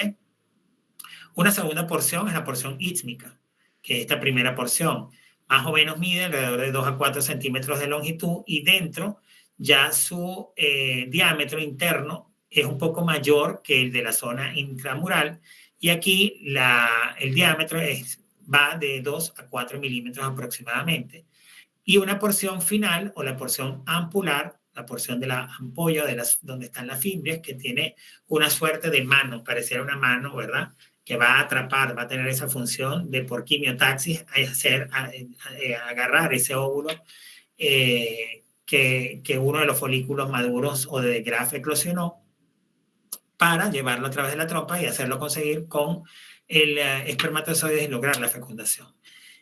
Una segunda porción es la porción ísmica, que es esta primera porción. Más o menos mide alrededor de 2 a 4 centímetros de longitud y dentro ya su diámetro interno es un poco mayor que el de la zona intramural y aquí el diámetro va de 2 a 4 milímetros aproximadamente. Y una porción final o la porción ampular, la porción de la ampolla donde están las fimbrias, que tiene una suerte de mano, pareciera una mano, ¿verdad? Que va a atrapar, va a tener esa función de por quimiotaxis agarrar ese óvulo que uno de los folículos maduros o de Graf eclosionó para llevarlo a través de la trompa y hacerlo conseguir con el espermatozoide y lograr la fecundación.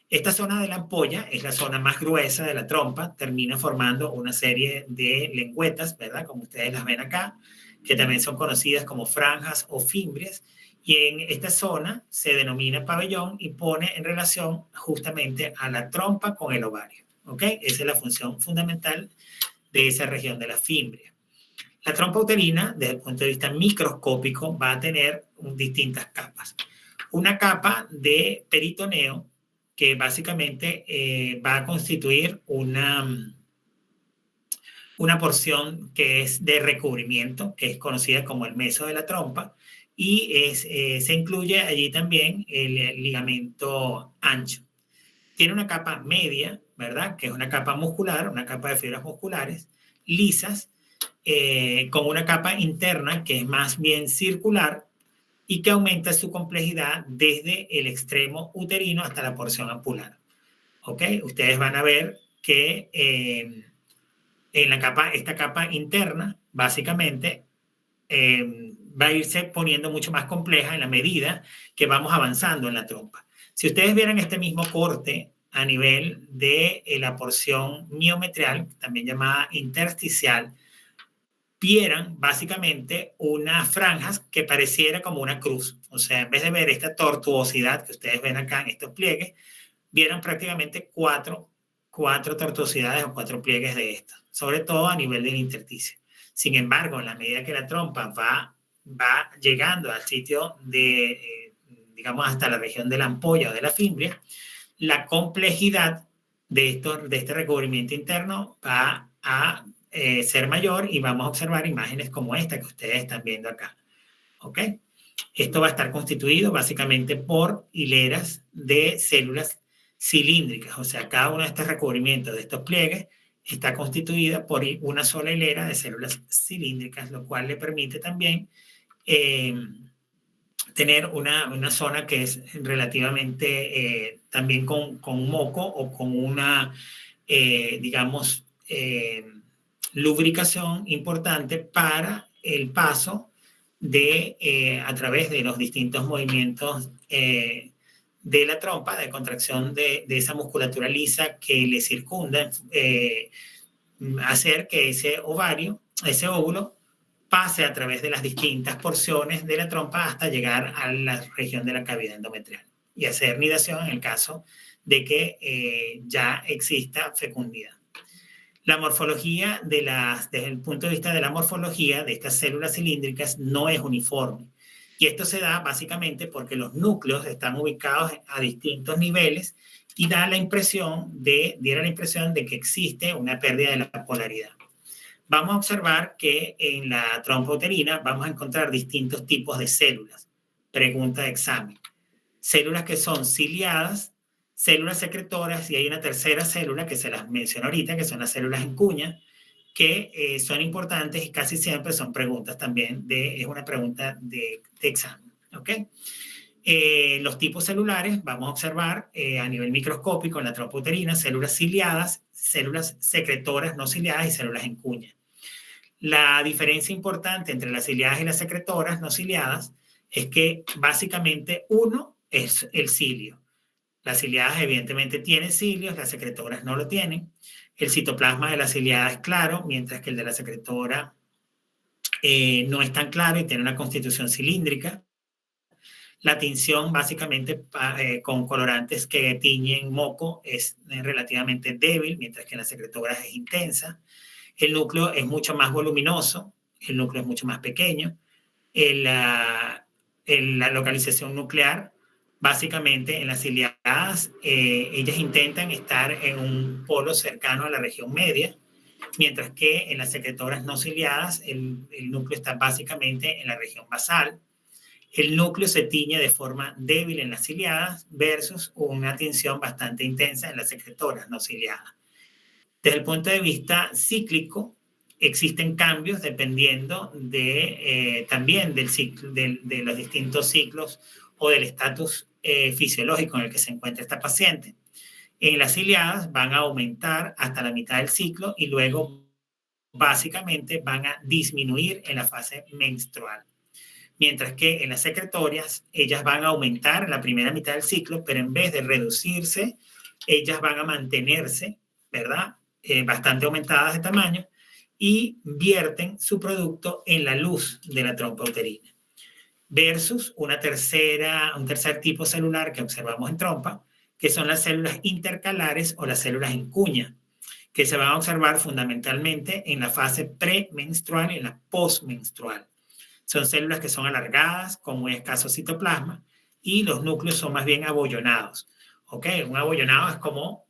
Esta zona de la ampolla es la zona más gruesa de la trompa, termina formando una serie de lengüetas, ¿verdad? Como ustedes las ven acá, que también son conocidas como franjas o fimbrias, y en esta zona se denomina pabellón y pone en relación justamente a la trompa con el ovario, ¿ok? Esa es la función fundamental de esa región de la fimbria. La trompa uterina, desde el punto de vista microscópico, va a tener distintas capas. Una capa de peritoneo, que básicamente va a constituir una porción que es de recubrimiento, que es conocida como el meso de la trompa, y se incluye allí también el ligamento ancho. Tiene una capa media, ¿verdad? Que es una capa muscular, una capa de fibras musculares lisas, con una capa interna que es más bien circular y que aumenta su complejidad desde el extremo uterino hasta la porción apular. ¿Ok? Ustedes van a ver que en esta capa interna, básicamente, va a irse poniendo mucho más compleja en la medida que vamos avanzando en la trompa. Si ustedes vieran este mismo corte a nivel de la porción miometrial, también llamada intersticial, vieran básicamente unas franjas que pareciera como una cruz. O sea, en vez de ver esta tortuosidad que ustedes ven acá en estos pliegues, vieron prácticamente cuatro tortuosidades o 4 pliegues de estas, sobre todo a nivel del intersticio. Sin embargo, en la medida que la trompa va llegando al sitio de, digamos, hasta la región de la ampolla o de la fimbria, la complejidad de este recubrimiento interno va a ser mayor y vamos a observar imágenes como esta que ustedes están viendo acá. ¿Ok? Esto va a estar constituido básicamente por hileras de células cilíndricas, o sea, cada uno de estos recubrimientos de estos pliegues está constituida por una sola hilera de células cilíndricas, lo cual le permite también tener una zona que es relativamente también con moco o con una, digamos, lubricación importante para el paso a través de los distintos movimientos de la trompa, de contracción de esa musculatura lisa que le circunda, hacer que ese óvulo, pase a través de las distintas porciones de la trompa hasta llegar a la región de la cavidad endometrial y hacer nidación en el caso de que ya exista fecundidad. La morfología desde el punto de vista de la morfología de estas células cilíndricas no es uniforme. Y esto se da básicamente porque los núcleos están ubicados a distintos niveles y diera la impresión de que existe una pérdida de la polaridad. Vamos a observar que en la trompa uterina vamos a encontrar distintos tipos de células. Pregunta de examen. Células que son ciliadas, células secretoras y hay una tercera célula que se las menciono ahorita, que son las células en cuña, que son importantes y casi siempre son preguntas también, es una pregunta de examen. ¿Ok? Los tipos celulares, vamos a observar a nivel microscópico en la trompa uterina, células ciliadas, células secretoras no ciliadas y células en cuña. La diferencia importante entre las ciliadas y las secretoras no ciliadas es que básicamente uno es el cilio. Las ciliadas evidentemente tienen cilios, las secretoras no lo tienen. El citoplasma de la ciliada es claro, mientras que el de la secretora no es tan claro y tiene una constitución cilíndrica. La tinción básicamente con colorantes que tiñen moco es relativamente débil, mientras que en las secretoras es intensa. El núcleo es mucho más voluminoso, el núcleo es mucho más pequeño. La localización nuclear, básicamente en las ciliadas, ellas intentan estar en un polo cercano a la región media, mientras que en las secretoras no ciliadas el núcleo está básicamente en la región basal. El núcleo se tiñe de forma débil en las ciliadas versus una tinción bastante intensa en las secretoras no ciliadas. Desde el punto de vista cíclico, existen cambios dependiendo también del ciclo, de los distintos ciclos o del estatus fisiológico en el que se encuentra esta paciente. En las ciliadas van a aumentar hasta la mitad del ciclo y luego básicamente van a disminuir en la fase menstrual. Mientras que en las secretorias ellas van a aumentar en la primera mitad del ciclo, pero en vez de reducirse, ellas van a mantenerse, ¿verdad? Bastante aumentadas de tamaño y vierten su producto en la luz de la trompa uterina. Versus un tercer tipo celular que observamos en trompa, que son las células intercalares o las células en cuña, que se van a observar fundamentalmente en la fase premenstrual y en la postmenstrual. Son células que son alargadas, con muy escaso citoplasma, y los núcleos son más bien abollonados. ¿Ok? Un abollonado es como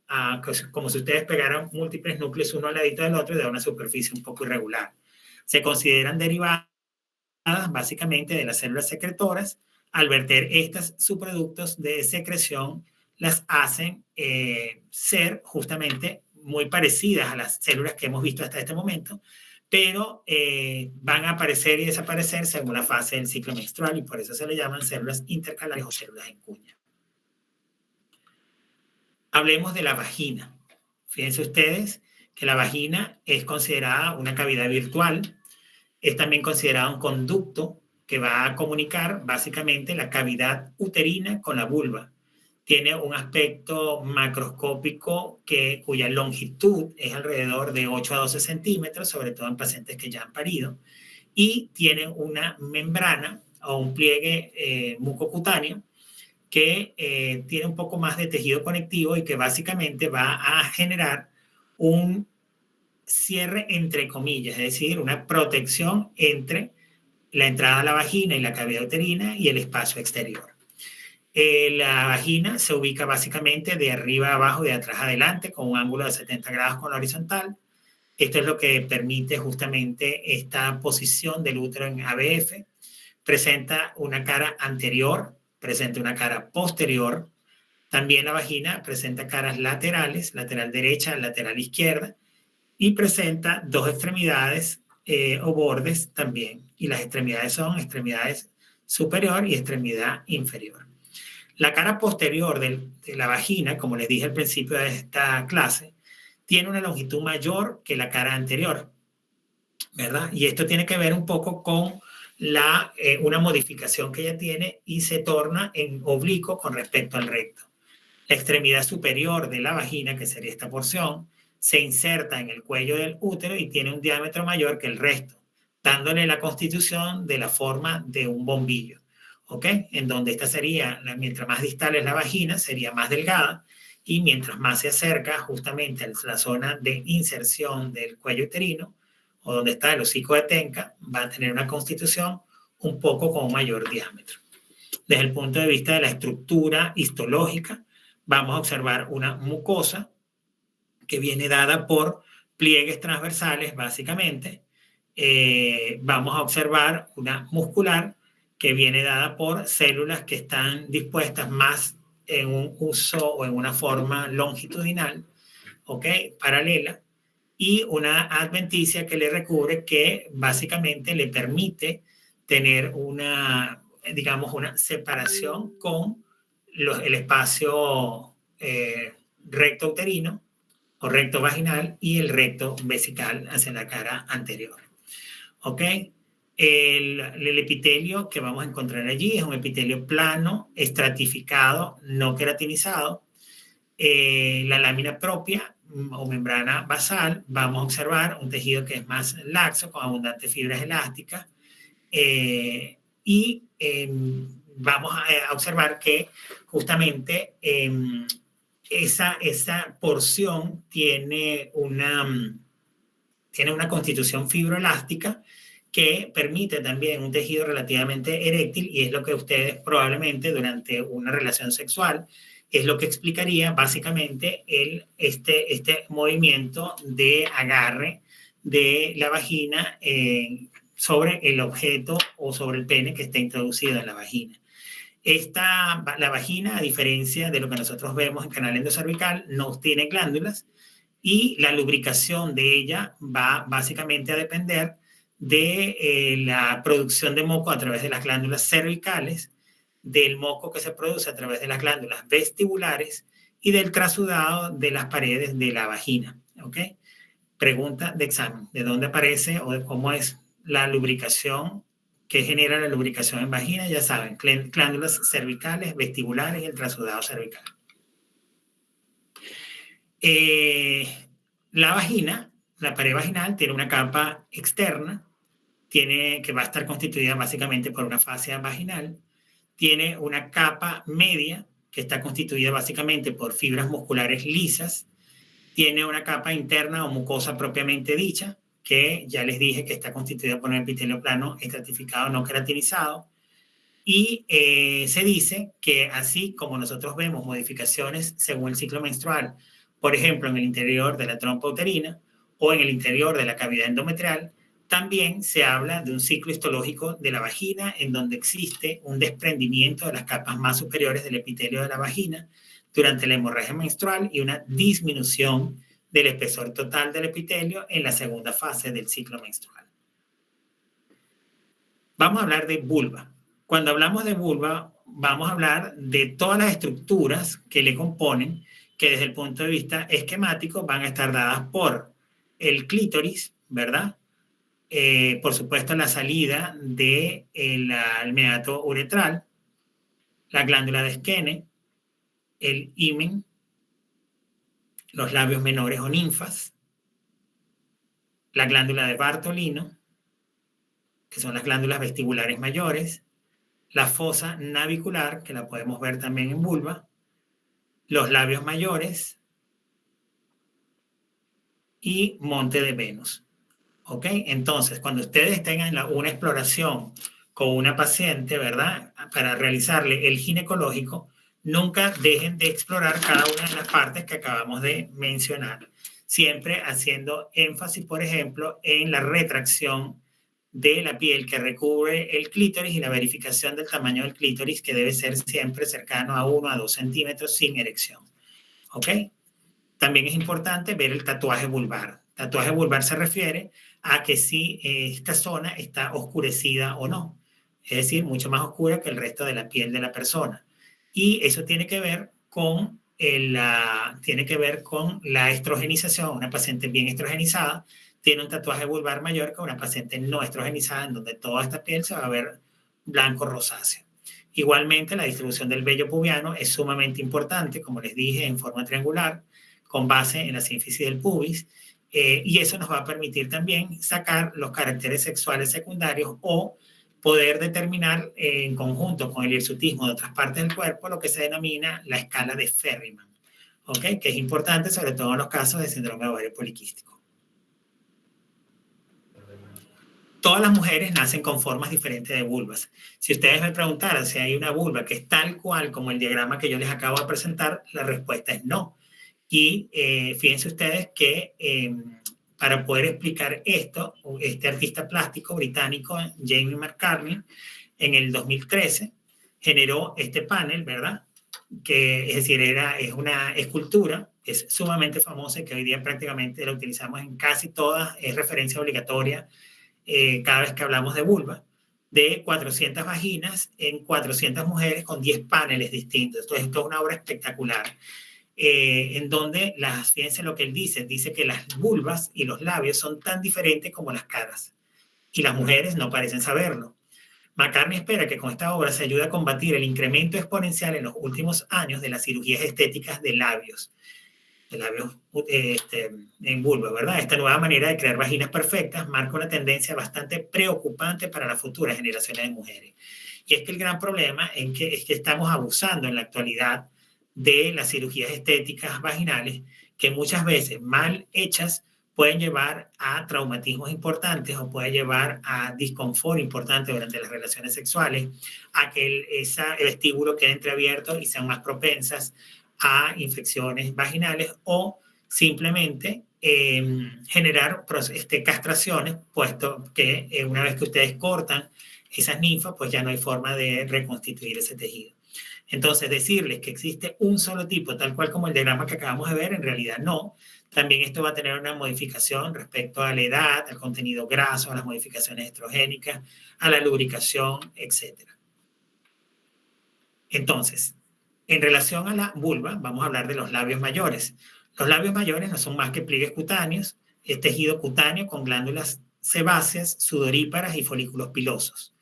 como si ustedes pegaran múltiples núcleos uno al ladito del otro y da una superficie un poco irregular. Se consideran derivadas básicamente de las células secretoras. Al verter estos subproductos de secreción, las hacen ser justamente muy parecidas a las células que hemos visto hasta este momento, pero van a aparecer y desaparecer según la fase del ciclo menstrual, y por eso se le llaman células intercalares o células en cuña. Hablemos de la vagina. Fíjense ustedes que la vagina es considerada una cavidad virtual, es también considerada un conducto que va a comunicar básicamente la cavidad uterina con la vulva. Tiene un aspecto macroscópico cuya longitud es alrededor de 8 a 12 centímetros, sobre todo en pacientes que ya han parido, y tiene una membrana o un pliegue mucocutáneo que tiene un poco más de tejido conectivo y que básicamente va a generar un cierre entre comillas, es decir, una protección entre la entrada a la vagina y la cavidad uterina y el espacio exterior. La vagina se ubica básicamente de arriba a abajo y de atrás adelante con un ángulo de 70 grados con la horizontal. Esto es lo que permite justamente esta posición del útero en ABF. Presenta una cara anterior, presenta una cara posterior. También la vagina presenta caras laterales, lateral derecha, lateral izquierda, y presenta dos extremidades o bordes también. Y las extremidades son extremidades superior y extremidad inferior. La cara posterior de la vagina, como les dije al principio de esta clase, tiene una longitud mayor que la cara anterior, ¿verdad? Y esto tiene que ver un poco con una modificación que ella tiene y se torna en oblicuo con respecto al recto. La extremidad superior de la vagina, que sería esta porción, se inserta en el cuello del útero y tiene un diámetro mayor que el resto, dándole la constitución de la forma de un bombillo, ¿ok? En donde esta sería, mientras más distal es la vagina, sería más delgada, y mientras más se acerca justamente a la zona de inserción del cuello uterino, o donde está el hocico de Tenca, va a tener una constitución un poco con mayor diámetro. Desde el punto de vista de la estructura histológica, vamos a observar una mucosa que viene dada por pliegues transversales, básicamente. Vamos a observar una muscular que viene dada por células que están dispuestas más en un uso o en una forma longitudinal, ¿ok? Paralela, y una adventicia que le recubre, que básicamente le permite tener una, digamos, una separación con el espacio recto uterino o recto vaginal y el recto vesical hacia la cara anterior. ¿Ok? El epitelio que vamos a encontrar allí es un epitelio plano, estratificado, no queratinizado. La lámina propia o membrana basal, vamos a observar un tejido que es más laxo, con abundantes fibras elásticas, y vamos a observar que justamente esa porción tiene una constitución fibroelástica que permite también un tejido relativamente eréctil, y es lo que ustedes probablemente durante una relación sexual es lo que explicaría básicamente este movimiento de agarre de la vagina sobre el objeto o sobre el pene que está introducido en la vagina. La vagina, a diferencia de lo que nosotros vemos en canal endocervical, no tiene glándulas, y la lubricación de ella va básicamente a depender de la producción de moco a través de las glándulas cervicales, del moco que se produce a través de las glándulas vestibulares y del trasudado de las paredes de la vagina. ¿Ok? Pregunta de examen: ¿de dónde aparece o de cómo es la lubricación que genera la lubricación en vagina? Ya saben, glándulas cervicales, vestibulares y el trasudado cervical. La vagina, la pared vaginal, tiene una capa externa, que va a estar constituida básicamente por una fascia vaginal. Tiene una capa media que está constituida básicamente por fibras musculares lisas. Tiene una capa interna o mucosa propiamente dicha, que ya les dije que está constituida por un epitelio plano estratificado no queratinizado. Y se dice que así como nosotros vemos modificaciones según el ciclo menstrual por ejemplo, en el interior de la trompa uterina o en el interior de la cavidad endometrial, también se habla de un ciclo histológico de la vagina en donde existe un desprendimiento de las capas más superiores del epitelio de la vagina durante la hemorragia menstrual y una disminución del espesor total del epitelio en la segunda fase del ciclo menstrual. Vamos a hablar de vulva. Cuando hablamos de vulva, vamos a hablar de todas las estructuras que le componen, que desde el punto de vista esquemático van a estar dadas por el clítoris, ¿verdad? Por supuesto, la salida del meato uretral, la glándula de Skene, el himen, los labios menores o ninfas, la glándula de Bartolino, que son las glándulas vestibulares mayores, la fosa navicular, que la podemos ver también en vulva, los labios mayores y monte de Venus. ¿Ok? Entonces, cuando ustedes tengan una exploración con una paciente, ¿verdad? Para realizarle el ginecológico, nunca dejen de explorar cada una de las partes que acabamos de mencionar, siempre haciendo énfasis, por ejemplo, en la retracción de la piel que recubre el clítoris y la verificación del tamaño del clítoris, que debe ser siempre cercano a 1 a 2 centímetros sin erección. ¿Ok? También es importante ver el tatuaje vulvar. Tatuaje vulvar se refiere a que si esta zona está oscurecida o no, es decir, mucho más oscura que el resto de la piel de la persona. Y eso tiene que ver con la estrogenización. Una paciente bien estrogenizada tiene un tatuaje vulvar mayor que una paciente no estrogenizada, en donde toda esta piel se va a ver blanco rosáceo. Igualmente, la distribución del vello pubiano es sumamente importante, como les dije, en forma triangular, con base en la sínfisis del pubis, y eso nos va a permitir también sacar los caracteres sexuales secundarios o poder determinar en conjunto con el hirsutismo de otras partes del cuerpo lo que se denomina la escala de Ferriman, ¿okay? Que es importante sobre todo en los casos de síndrome de ovario poliquístico. Todas las mujeres nacen con formas diferentes de vulvas. Si ustedes me preguntaran si hay una vulva que es tal cual como el diagrama que yo les acabo de presentar, la respuesta es no. Y fíjense ustedes que para poder explicar esto, este artista plástico británico, Jamie McCartney, en el 2013, generó este panel, ¿verdad? Que es decir, es una escultura, es sumamente famosa y que hoy día prácticamente la utilizamos en casi todas, es referencia obligatoria cada vez que hablamos de vulva, de 400 vaginas en 400 mujeres con 10 paneles distintos. Entonces, esto es una obra espectacular. En donde, fíjense lo que él dice que las vulvas y los labios son tan diferentes como las caras, y las mujeres no parecen saberlo. McCartney espera que con esta obra se ayude a combatir el incremento exponencial en los últimos años de las cirugías estéticas de labios en vulva, ¿verdad? Esta nueva manera de crear vaginas perfectas marca una tendencia bastante preocupante para las futuras generaciones de mujeres. Y es que el gran problema es que estamos abusando en la actualidad de las cirugías estéticas vaginales, que muchas veces mal hechas pueden llevar a traumatismos importantes o pueden llevar a disconfort importante durante las relaciones sexuales, a que ese vestíbulo quede entreabierto y sean más propensas a infecciones vaginales o simplemente generar castraciones, puesto que una vez que ustedes cortan esas ninfas, pues ya no hay forma de reconstituir ese tejido. Entonces, decirles que existe un solo tipo, tal cual como el diagrama que acabamos de ver, en realidad no. También esto va a tener una modificación respecto a la edad, al contenido graso, a las modificaciones estrogénicas, a la lubricación, etc. Entonces, en relación a la vulva, vamos a hablar de los labios mayores. Los labios mayores no son más que pliegues cutáneos, es tejido cutáneo con glándulas sebáceas, sudoríparas y folículos pilosos.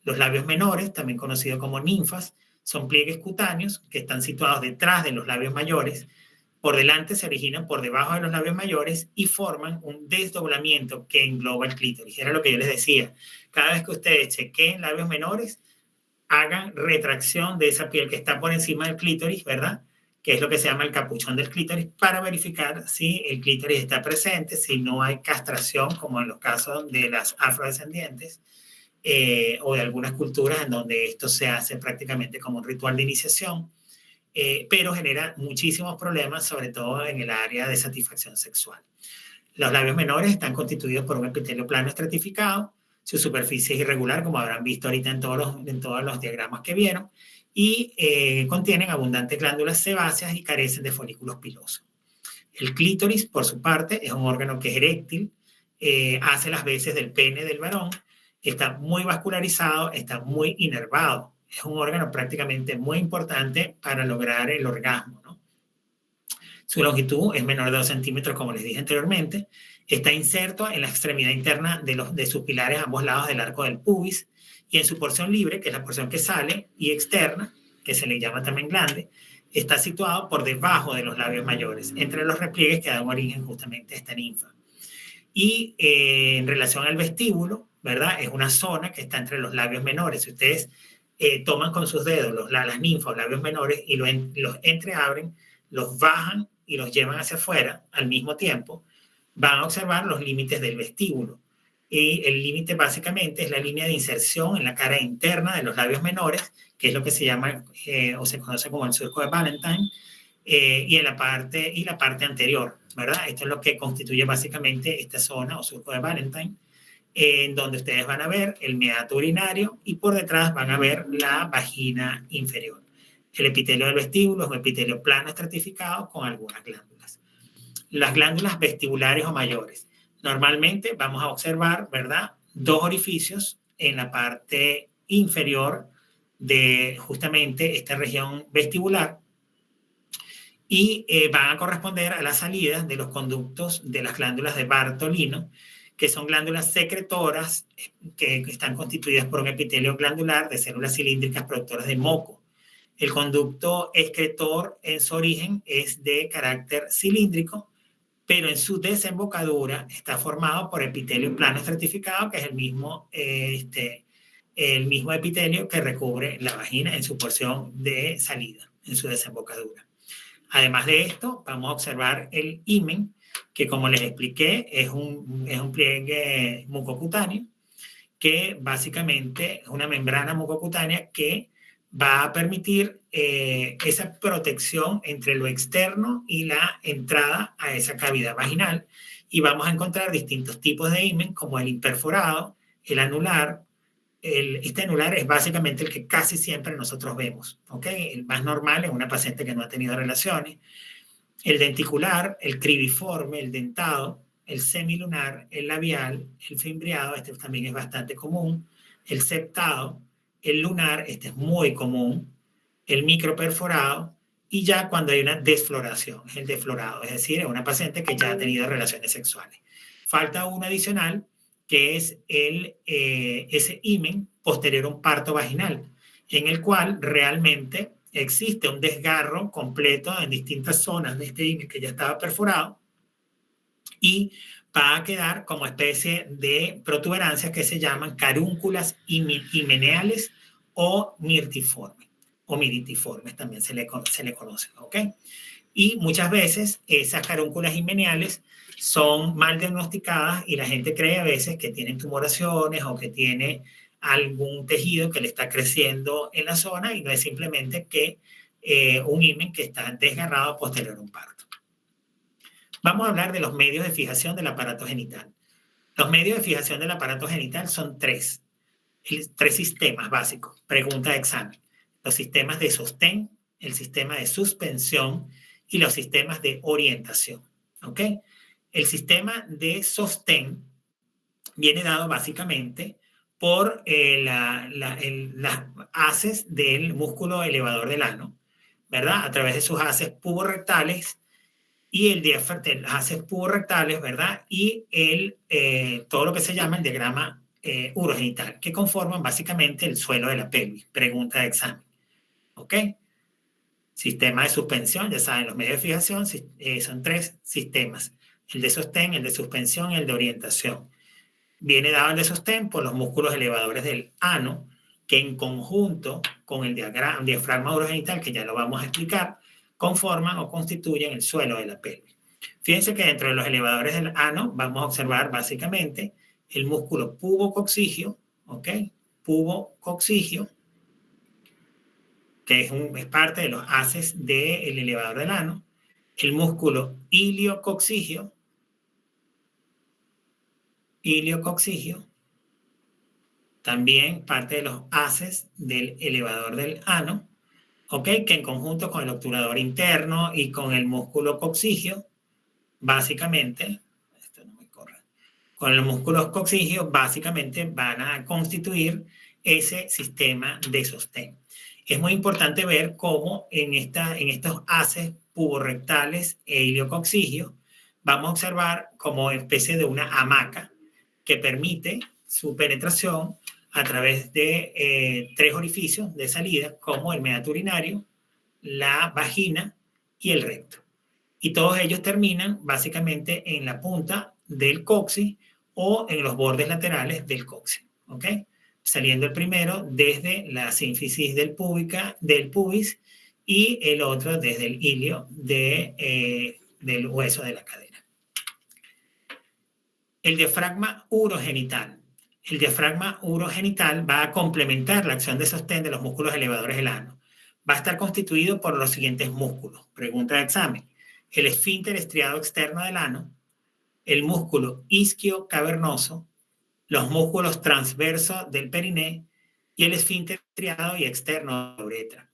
Los labios menores, también conocidos como ninfas, son pliegues cutáneos que están situados detrás de los labios mayores. Por delante se originan por debajo de los labios mayores y forman un desdoblamiento que engloba el clítoris. Era lo que yo les decía. Cada vez que ustedes chequeen labios menores, hagan retracción de esa piel que está por encima del clítoris, ¿verdad? Que es lo que se llama el capuchón del clítoris, para verificar si el clítoris está presente, si no hay castración, como en los casos de las afrodescendientes, o de algunas culturas en donde esto se hace prácticamente como un ritual de iniciación. pero genera muchísimos problemas, sobre todo en el área de satisfacción sexual. Los labios menores están constituidos por un epitelio plano estratificado, su superficie es irregular, como habrán visto ahorita en todos los diagramas que vieron, y contienen abundantes glándulas sebáceas y carecen de folículos pilosos. El clítoris, por su parte, es un órgano que es eréctil, hace las veces del pene del varón, está muy vascularizado, está muy inervado. Es un órgano prácticamente muy importante para lograr el orgasmo, ¿no? Su longitud es menor de 2 centímetros, como les dije anteriormente. Está inserto en la extremidad interna de sus pilares a ambos lados del arco del pubis, y en su porción libre, que es la porción que sale, y externa, que se le llama también glande, está situado por debajo de los labios mayores, entre los repliegues que dan origen justamente a esta ninfa. Y en relación al vestíbulo, ¿verdad? Es una zona que está entre los labios menores. Si ustedes toman con sus dedos las ninfas o labios menores y los entreabren, los bajan y los llevan hacia afuera al mismo tiempo, van a observar los límites del vestíbulo. Y el límite básicamente es la línea de inserción en la cara interna de los labios menores, que es lo que se llama o se conoce como el surco de Valentine, y la parte anterior, ¿verdad? Esto es lo que constituye básicamente esta zona o surco de Valentine, en donde ustedes van a ver el meato urinario y por detrás van a ver la vagina inferior. El epitelio del vestíbulo es un epitelio plano estratificado con algunas glándulas. Las glándulas vestibulares o mayores. Normalmente vamos a observar, ¿verdad?, 2 orificios en la parte inferior de justamente esta región vestibular, y van a corresponder a las salidas de los conductos de las glándulas de Bartolino, que son glándulas secretoras que están constituidas por un epitelio glandular de células cilíndricas productoras de moco. El conducto excretor en su origen es de carácter cilíndrico, pero en su desembocadura está formado por epitelio plano estratificado, que es el mismo epitelio que recubre la vagina en su porción de salida, en su desembocadura. Además de esto, vamos a observar el himen, que como les expliqué, es un pliegue mucocutáneo, que básicamente es una membrana mucocutánea que va a permitir esa protección entre lo externo y la entrada a esa cavidad vaginal. Y vamos a encontrar distintos tipos de himen, como el imperforado, el anular. Este anular es básicamente el que casi siempre nosotros vemos, ¿ok? El más normal en una paciente que no ha tenido relaciones. El denticular, el cribiforme, el dentado, el semilunar, el labial, el fimbriado, este también es bastante común, el septado, el lunar, este es muy común, el microperforado, y ya cuando hay una desfloración, es el deflorado, es decir, es una paciente que ya ha tenido relaciones sexuales. Falta uno adicional, que es ese himen posterior a un parto vaginal, en el cual realmente existe un desgarro completo en distintas zonas de este himen que ya estaba perforado, y va a quedar como especie de protuberancias que se llaman carúnculas himeneales o mirtiformes, o miritiformes también se le conocen, ¿ok? Y muchas veces esas carúnculas himeneales son mal diagnosticadas y la gente cree a veces que tienen tumoraciones o que tiene algún tejido que le está creciendo en la zona, y no es simplemente que un himen que está desgarrado posterior a un parto. Vamos a hablar de los medios de fijación del aparato genital. Los medios de fijación del aparato genital son tres sistemas básicos. Pregunta de examen. Los sistemas de sostén, el sistema de suspensión y los sistemas de orientación. ¿Ok? El sistema de sostén viene dado básicamente por las haces del músculo elevador del ano, ¿verdad? A través de sus haces puborectales y el diafragma, las haces puborectales, ¿verdad? Y todo lo que se llama el diagrama urogenital, que conforman básicamente el suelo de la pelvis. Pregunta de examen. ¿Ok? Sistema de suspensión, ya saben, los medios de fijación son tres sistemas: el de sostén, el de suspensión y el de orientación. Viene dado el de sostén por los músculos elevadores del ano, que en conjunto con el diafragma urogenital, que ya lo vamos a explicar, conforman o constituyen el suelo de la pelvis. Fíjense que dentro de los elevadores del ano vamos a observar básicamente el músculo pubococcigio, ¿ok? Pubococcigio, que es parte de los haces del elevador del ano, el músculo iliococcigio, también parte de los haces del elevador del ano, ¿ok? Que en conjunto con el obturador interno y con el músculo coccigio, básicamente, esto no me corre, con los músculos coccigios básicamente van a constituir ese sistema de sostén. Es muy importante ver cómo en estos haces puborectales e iliococcigio vamos a observar como especie de una hamaca que permite su penetración a través de 3 orificios de salida, como el meato urinario, la vagina y el recto. Y todos ellos terminan básicamente en la punta del coxis o en los bordes laterales del coxis, ¿ok? Saliendo el primero desde la sínfisis del pubis y el otro desde el ilio del hueso de la cadera. El diafragma urogenital. El diafragma urogenital va a complementar la acción de sostén de los músculos elevadores del ano. Va a estar constituido por los siguientes músculos. Pregunta de examen. El esfínter estriado externo del ano, el músculo isquio cavernoso, los músculos transversos del periné y el esfínter estriado y externo de la uretra.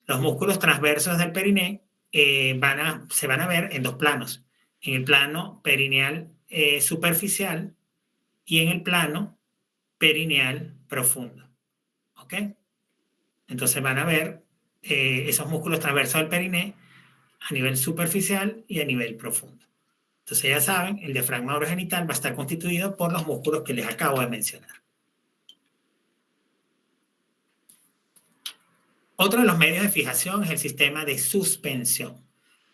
Los músculos transversos del periné se van a ver en 2 planos. En el plano perineal superficial y en el plano perineal profundo. ¿Ok? Entonces van a ver esos músculos transversos del periné a nivel superficial y a nivel profundo. Entonces ya saben, el diafragma urogenital va a estar constituido por los músculos que les acabo de mencionar. Otro de los medios de fijación es el sistema de suspensión.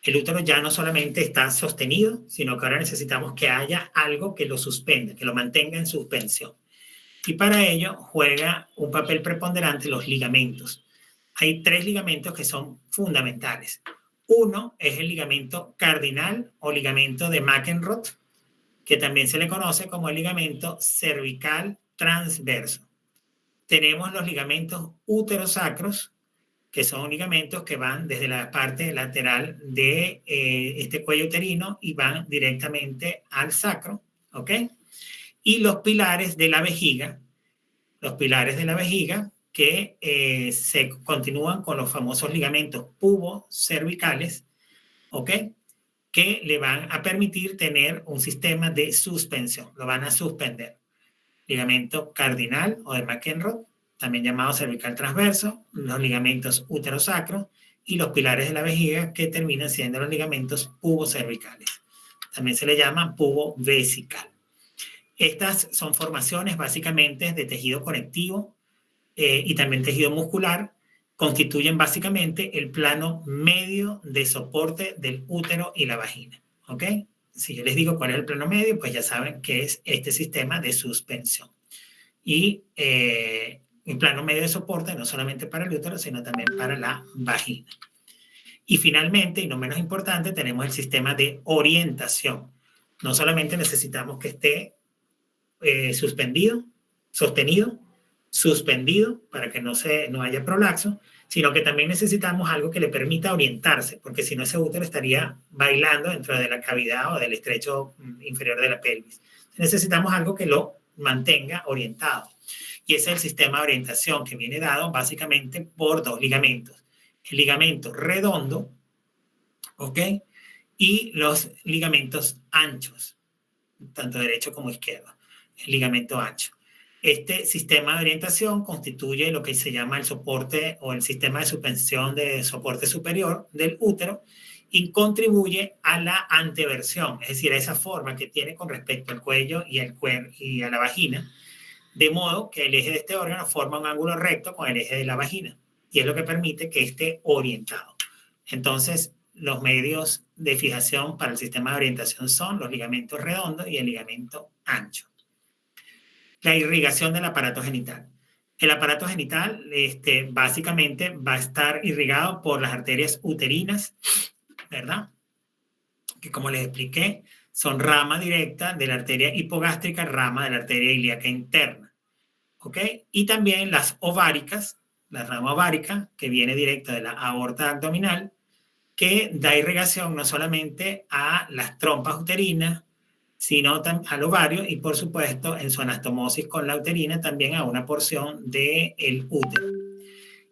El útero ya no solamente está sostenido, sino que ahora necesitamos que haya algo que lo suspenda, que lo mantenga en suspensión. Y para ello juega un papel preponderante los ligamentos. Hay 3 ligamentos que son fundamentales. Uno es el ligamento cardinal o ligamento de McEnroth, que también se le conoce como el ligamento cervical transverso. Tenemos los ligamentos uterosacros, que son ligamentos que van desde la parte lateral de este cuello uterino y van directamente al sacro, ¿ok? Y los pilares de la vejiga, que se continúan con los famosos ligamentos pubocervicales, ¿ok? Que le van a permitir tener un sistema de suspensión, lo van a suspender. Ligamento cardinal o de McEnroth, también llamado cervical transverso, los ligamentos uterosacros y los pilares de la vejiga, que terminan siendo los ligamentos pubocervicales. También se le llama pubovesical. Estas son formaciones básicamente de tejido conectivo y también tejido muscular, constituyen básicamente el plano medio de soporte del útero y la vagina. ¿Ok? Si yo les digo cuál es el plano medio, pues ya saben que es este sistema de suspensión. Y el plano medio de soporte no solamente para el útero, sino también para la vagina. Y finalmente, y no menos importante, tenemos el sistema de orientación. No solamente necesitamos que esté sostenido, suspendido para que no haya prolapso, sino que también necesitamos algo que le permita orientarse, porque si no ese útero estaría bailando dentro de la cavidad o del estrecho inferior de la pelvis. Necesitamos algo que lo mantenga orientado. Y ese es el sistema de orientación que viene dado básicamente por 2 ligamentos. El ligamento redondo, ¿ok? Y los ligamentos anchos, tanto derecho como izquierdo. El ligamento ancho. Este sistema de orientación constituye lo que se llama el soporte o el sistema de suspensión de soporte superior del útero y contribuye a la anteversión, es decir, a esa forma que tiene con respecto al cuello y a la vagina, de modo que el eje de este órgano forma un ángulo recto con el eje de la vagina y es lo que permite que esté orientado. Entonces, los medios de fijación para el sistema de orientación son los ligamentos redondos y el ligamento ancho. La irrigación del aparato genital. El aparato genital básicamente va a estar irrigado por las arterias uterinas, ¿verdad? Que como les expliqué, son rama directa de la arteria hipogástrica, rama de la arteria ilíaca interna. ¿Ok? Y también las ováricas, la rama ovárica, que viene directa de la aorta abdominal, que da irrigación no solamente a las trompas uterinas, sino al ovario y, por supuesto, en su anastomosis con la uterina, también a una porción del útero.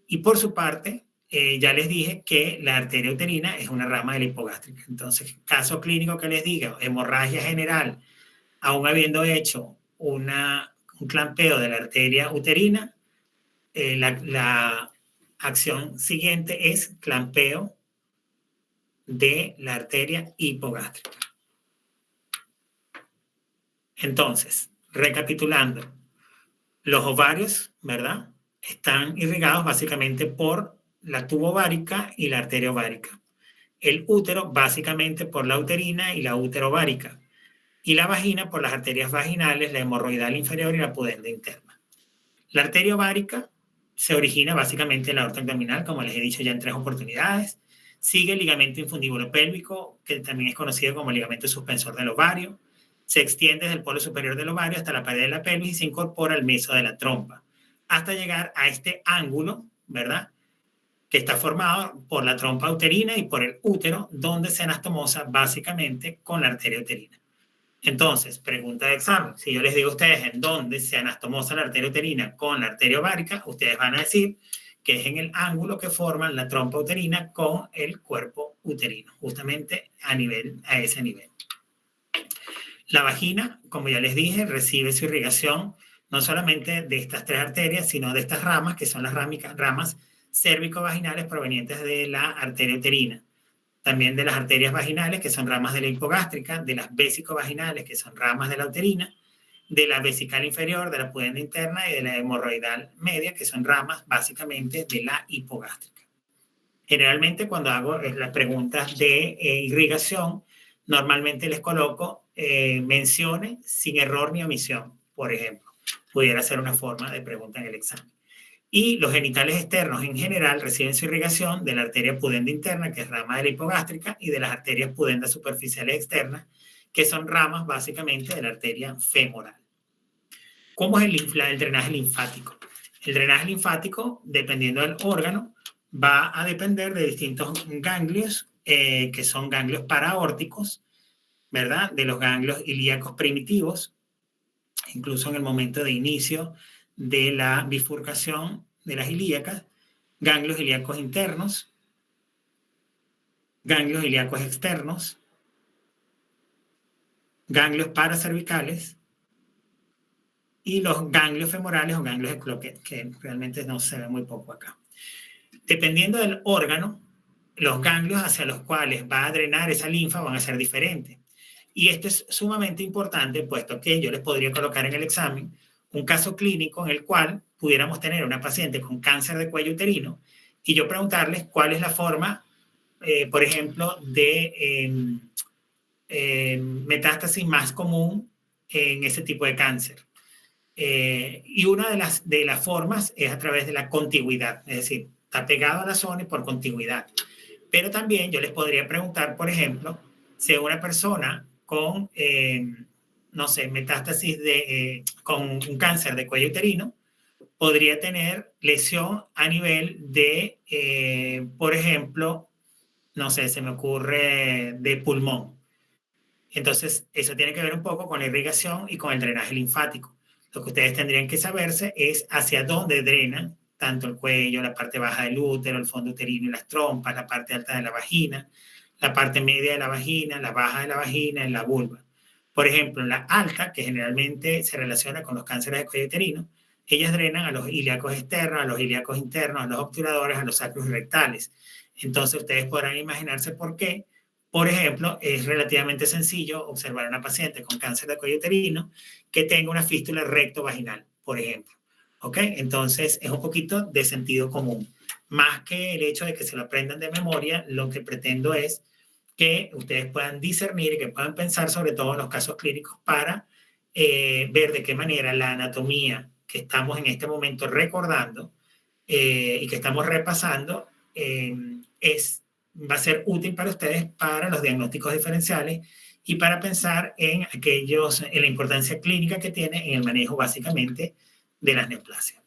Y por su parte, ya les dije que la arteria uterina es una rama de la hipogástrica. Entonces, caso clínico que les diga, hemorragia general, aún habiendo hecho un clampeo de la arteria uterina, la acción siguiente es clampeo de la arteria hipogástrica. Entonces, recapitulando, los ovarios, ¿verdad?, están irrigados básicamente por la tuba ovárica y la arteria ovárica. El útero básicamente por la uterina y la útero ovárica. Y la vagina por las arterias vaginales, la hemorroidal inferior y la pudenda interna. La arteria ovárica se origina básicamente en la aorta abdominal, como les he dicho ya en 3 oportunidades. Sigue el ligamento infundíbulo pélvico, que también es conocido como ligamento suspensor del ovario. Se extiende desde el polo superior del ovario hasta la pared de la pelvis y se incorpora al meso de la trompa, hasta llegar a este ángulo, ¿verdad?, que está formado por la trompa uterina y por el útero, donde se anastomosa básicamente con la arteria uterina. Entonces, pregunta de examen. Si yo les digo a ustedes en dónde se anastomosa la arteria uterina con la arteria ovárica, ustedes van a decir que es en el ángulo que forman la trompa uterina con el cuerpo uterino, justamente a ese nivel. La vagina, como ya les dije, recibe su irrigación no solamente de estas 3 arterias, sino de estas ramas, que son las ramas cérvico-vaginales provenientes de la arteria uterina. También de las arterias vaginales, que son ramas de la hipogástrica, de las vésico-vaginales, que son ramas de la uterina, de la vesical inferior, de la pudenda interna y de la hemorroidal media, que son ramas básicamente de la hipogástrica. Generalmente cuando hago las preguntas de irrigación, normalmente les coloco menciones sin error ni omisión, por ejemplo. Pudiera ser una forma de pregunta en el examen. Y los genitales externos en general reciben su irrigación de la arteria pudenda interna, que es rama de la hipogástrica, y de las arterias pudendas superficiales externas, que son ramas básicamente de la arteria femoral. ¿Cómo es el drenaje linfático? El drenaje linfático, dependiendo del órgano, va a depender de distintos ganglios, que son ganglios paraórticos, ¿verdad?, de los ganglios ilíacos primitivos, incluso en el momento de inicio de la bifurcación de las ilíacas, ganglios ilíacos internos, ganglios ilíacos externos, ganglios paracervicales y los ganglios femorales o ganglios de Cloquet, que realmente no se ve muy poco acá. Dependiendo del órgano, los ganglios hacia los cuales va a drenar esa linfa van a ser diferentes. Y esto es sumamente importante, puesto que yo les podría colocar en el examen un caso clínico en el cual pudiéramos tener una paciente con cáncer de cuello uterino y yo preguntarles cuál es la forma, por ejemplo, de metástasis más común en ese tipo de cáncer. Y una de las formas es a través de la contigüidad, es decir, está pegado a la zona y por contigüidad. Pero también yo les podría preguntar, por ejemplo, si una persona con, no sé, metástasis con un cáncer de cuello uterino, podría tener lesión a nivel de, por ejemplo, no sé, se me ocurre de pulmón. Entonces, eso tiene que ver un poco con la irrigación y con el drenaje linfático. Lo que ustedes tendrían que saberse es hacia dónde drenan tanto el cuello, la parte baja del útero, el fondo uterino y las trompas, la parte alta de la vagina, la parte media de la vagina, la baja de la vagina y la vulva. Por ejemplo, en la alta, que generalmente se relaciona con los cánceres de cuello uterino, ellas drenan a los ilíacos externos, a los ilíacos internos, a los obturadores, a los sacros rectales. Entonces, ustedes podrán imaginarse por qué. Por ejemplo, es relativamente sencillo observar a una paciente con cáncer de cuello uterino que tenga una fístula recto-vaginal, por ejemplo. ¿Ok? Entonces, es un poquito de sentido común. Más que el hecho de que se lo aprendan de memoria, lo que pretendo es que ustedes puedan discernir y que puedan pensar sobre todo en los casos clínicos para ver de qué manera la anatomía que estamos en este momento recordando y que estamos repasando va a ser útil para ustedes para los diagnósticos diferenciales y para pensar en la importancia clínica que tiene en el manejo básicamente de las neoplasias.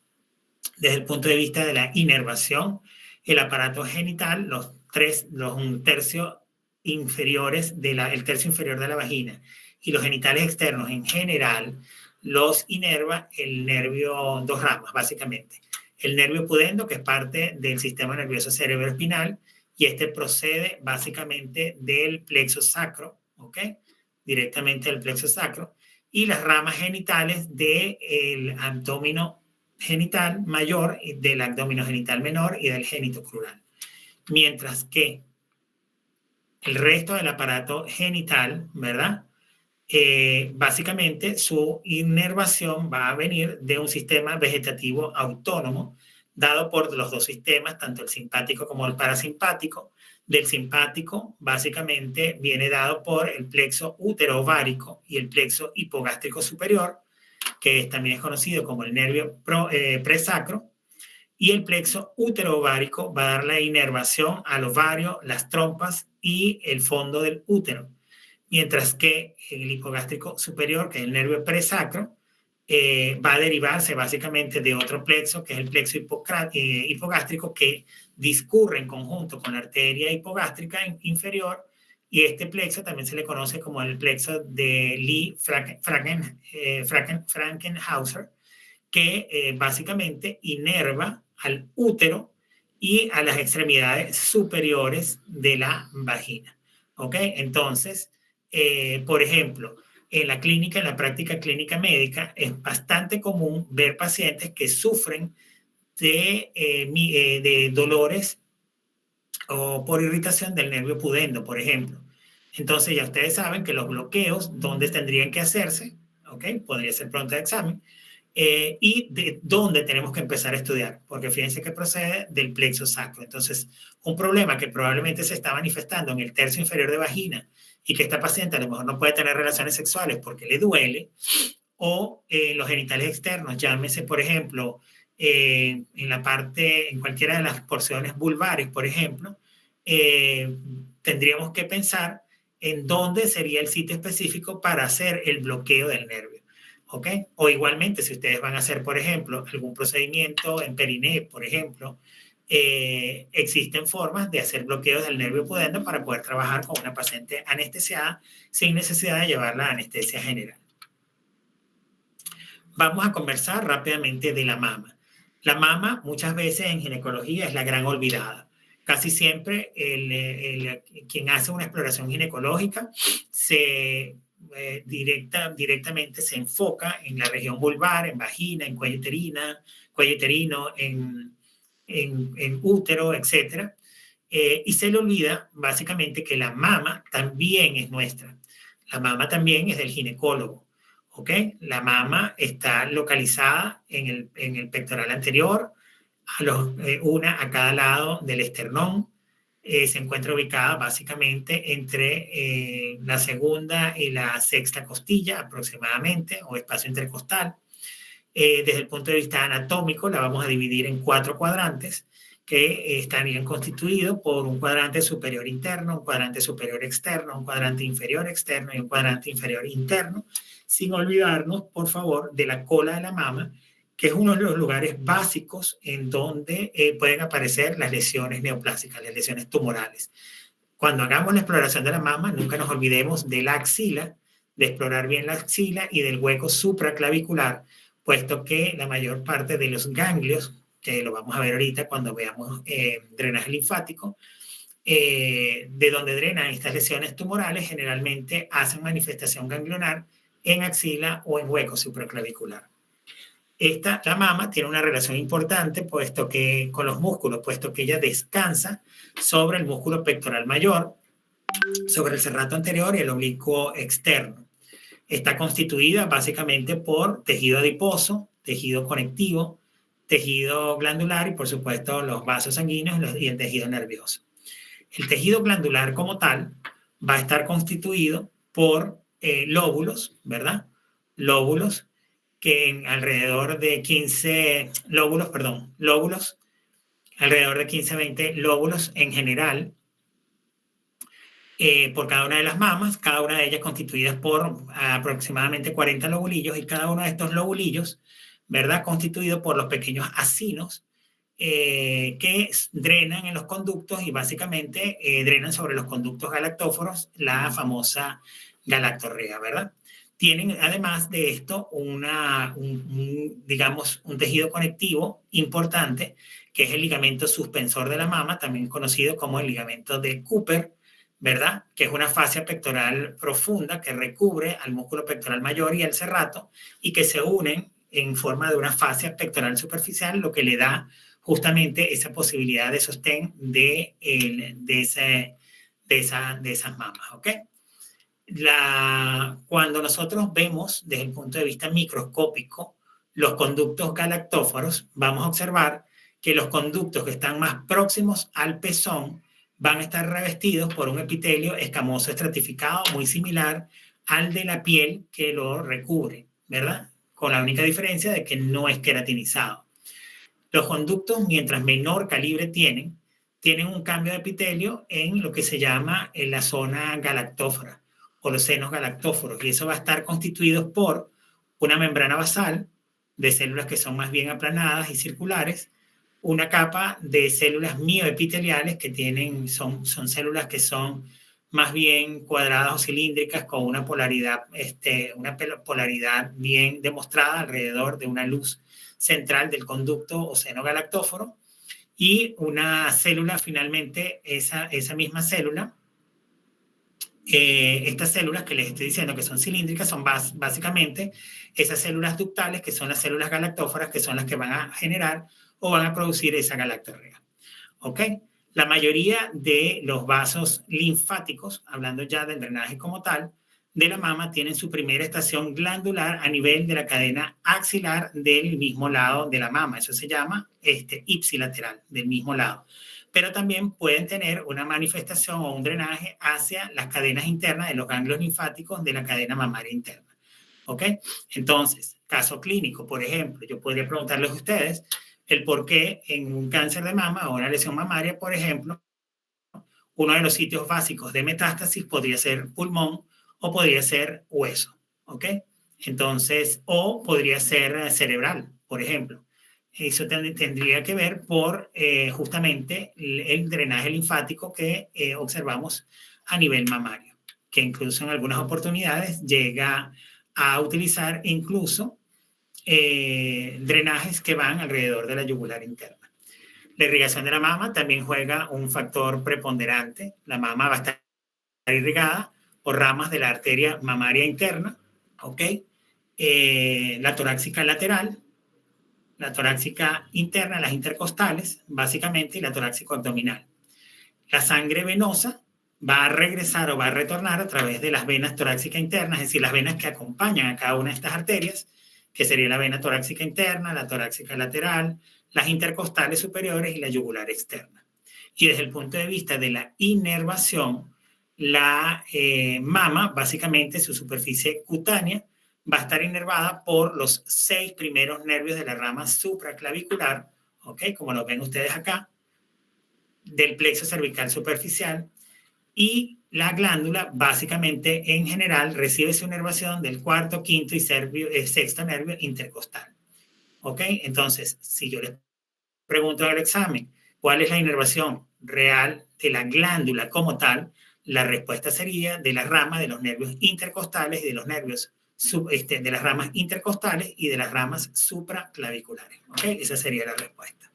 desde el punto de vista de la inervación, el aparato genital, un tercio inferiores el tercio inferior de la vagina y los genitales externos en general, los inerva el nervio, dos ramas básicamente. El nervio pudendo, que es parte del sistema nervioso cerebroespinal, y este procede básicamente del plexo sacro, ¿ok? Directamente del plexo sacro, y las ramas genitales del abdomino genital mayor, del abdomino genital menor y del génito crural. Mientras que el resto del aparato genital, ¿verdad? Básicamente su inervación va a venir de un sistema vegetativo autónomo dado por los dos sistemas, tanto el simpático como el parasimpático. Del simpático básicamente viene dado por el plexo útero-ovárico y el plexo hipogástrico superior, que también es conocido como el nervio presacro, y el plexo útero-ovárico va a dar la inervación al ovario, las trompas y el fondo del útero. Mientras que el hipogástrico superior, que es el nervio presacro, va a derivarse básicamente de otro plexo, que es el plexo hipogástrico, que discurre en conjunto con la arteria hipogástrica inferior, y este plexo también se le conoce como el plexo de Lee-Frankenhauser, que básicamente inerva al útero y a las extremidades superiores de la vagina. ¿Ok? Entonces, por ejemplo, en la clínica, en la práctica clínica médica, es bastante común ver pacientes que sufren de dolores o por irritación del nervio pudendo, por ejemplo. Entonces, ya ustedes saben que los bloqueos, ¿dónde tendrían que hacerse? ¿Ok? Podría ser pronto de examen. Y de dónde tenemos que empezar a estudiar, porque fíjense que procede del plexo sacro. Entonces, un problema que probablemente se está manifestando en el tercio inferior de vagina y que esta paciente a lo mejor no puede tener relaciones sexuales porque le duele, o los genitales externos, llámese, por ejemplo, en la parte, en cualquiera de las porciones vulvares, por ejemplo, tendríamos que pensar en dónde sería el sitio específico para hacer el bloqueo del nervio. ¿Ok? O igualmente, si ustedes van a hacer, por ejemplo, algún procedimiento en periné, por ejemplo, existen formas de hacer bloqueos del nervio pudendo para poder trabajar con una paciente anestesiada sin necesidad de llevarla a anestesia general. Vamos a conversar rápidamente de la mama. La mama muchas veces en ginecología es la gran olvidada. Casi siempre quien hace una exploración ginecológica directamente se enfoca en la región vulvar, en vagina, en cuello uterino, en útero, etc. Y se le olvida básicamente que la mama también es nuestra. La mama también es del ginecólogo. ¿Ok? La mama está localizada en el pectoral anterior, una a cada lado del esternón. Se encuentra ubicada básicamente entre la segunda y la sexta costilla aproximadamente, o espacio intercostal. Desde el punto de vista anatómico, la vamos a dividir en 4 cuadrantes que estarían constituidos por un cuadrante superior interno, un cuadrante superior externo, un cuadrante inferior externo y un cuadrante inferior interno, sin olvidarnos, por favor, de la cola de la mama, que es uno de los lugares básicos en donde pueden aparecer las lesiones neoplásicas, las lesiones tumorales. Cuando hagamos la exploración de la mama, nunca nos olvidemos de la axila, de explorar bien la axila y del hueco supraclavicular, puesto que la mayor parte de los ganglios, que lo vamos a ver ahorita cuando veamos drenaje linfático, de donde drenan estas lesiones tumorales, generalmente hacen manifestación ganglionar en axila o en hueco supraclavicular. La mama tiene una relación importante con los músculos, puesto que ella descansa sobre el músculo pectoral mayor, sobre el serrato anterior y el oblicuo externo. Está constituida básicamente por tejido adiposo, tejido conectivo, tejido glandular y, por supuesto, los vasos sanguíneos y el tejido nervioso. El tejido glandular como tal va a estar constituido por lóbulos, ¿verdad? Lóbulos que alrededor de 15 lóbulos, alrededor de 15 a 20 lóbulos en general, por cada una de las mamas, cada una de ellas constituidas por aproximadamente 40 lobulillos, y cada uno de estos lobulillos ¿verdad? Constituido por los pequeños acinos que drenan en los conductos y básicamente drenan sobre los conductos galactóforos la famosa galactorrea, ¿verdad? Tienen además de esto digamos, un tejido conectivo importante que es el ligamento suspensor de la mama, también conocido como el ligamento de Cooper, ¿verdad? Que es una fascia pectoral profunda que recubre al músculo pectoral mayor y al serrato y que se unen en forma de una fascia pectoral superficial, lo que le da justamente esa posibilidad de sostén de esas mamas, ¿ok? Cuando nosotros vemos desde el punto de vista microscópico los conductos galactóforos, vamos a observar que los conductos que están más próximos al pezón van a estar revestidos por un epitelio escamoso estratificado muy similar al de la piel que lo recubre, ¿verdad? Con la única diferencia de que no es queratinizado. Los conductos, mientras menor calibre tienen un cambio de epitelio en lo que se llama en la zona galactófora o los senos galactóforos, y eso va a estar constituido por una membrana basal de células que son más bien aplanadas y circulares, una capa de células mioepiteliales que son células que son más bien cuadradas o cilíndricas con una polaridad bien demostrada alrededor de una luz central del conducto o seno galactóforo, y una célula finalmente, esa misma célula, estas células que les estoy diciendo que son cilíndricas son básicamente esas células ductales que son las células galactóforas, que son las que van a generar o van a producir esa galactorrea. ¿Ok? La mayoría de los vasos linfáticos, hablando ya del drenaje como tal, de la mama tienen su primera estación glandular a nivel de la cadena axilar del mismo lado de la mama. Eso se llama ipsilateral, del mismo lado. Pero también pueden tener una manifestación o un drenaje hacia las cadenas internas de los ganglios linfáticos de la cadena mamaria interna. ¿Ok? Entonces, caso clínico, por ejemplo, yo podría preguntarles a ustedes el por qué en un cáncer de mama o una lesión mamaria, por ejemplo, uno de los sitios básicos de metástasis podría ser pulmón o podría ser hueso, ¿ok? Entonces, o podría ser cerebral, por ejemplo. Eso tendría que ver por justamente el drenaje linfático que observamos a nivel mamario, que incluso en algunas oportunidades llega a utilizar incluso drenajes que van alrededor de la yugular interna. La irrigación de la mama también juega un factor preponderante. La mama va a estar irrigada por ramas de la arteria mamaria interna, ¿ok? La torácica lateral, la torácica interna, las intercostales, básicamente, y la torácica abdominal. La sangre venosa va a regresar o va a retornar a través de las venas torácicas internas, es decir, las venas que acompañan a cada una de estas arterias, que sería la vena torácica interna, la torácica lateral, las intercostales superiores y la yugular externa. Y desde el punto de vista de la inervación, la mama, básicamente su superficie cutánea, va a estar inervada por los 6 primeros nervios de la rama supraclavicular, ¿ok? Como lo ven ustedes acá, del plexo cervical superficial, y la glándula básicamente en general recibe su inervación del cuarto, quinto y sexto nervio intercostal. ¿Ok? Entonces, si yo les pregunto en el examen, ¿cuál es la inervación real de la glándula como tal? La respuesta sería de la rama de los nervios intercostales y de los nervios de las ramas intercostales y de las ramas supraclaviculares. ¿Ok? Esa sería la respuesta.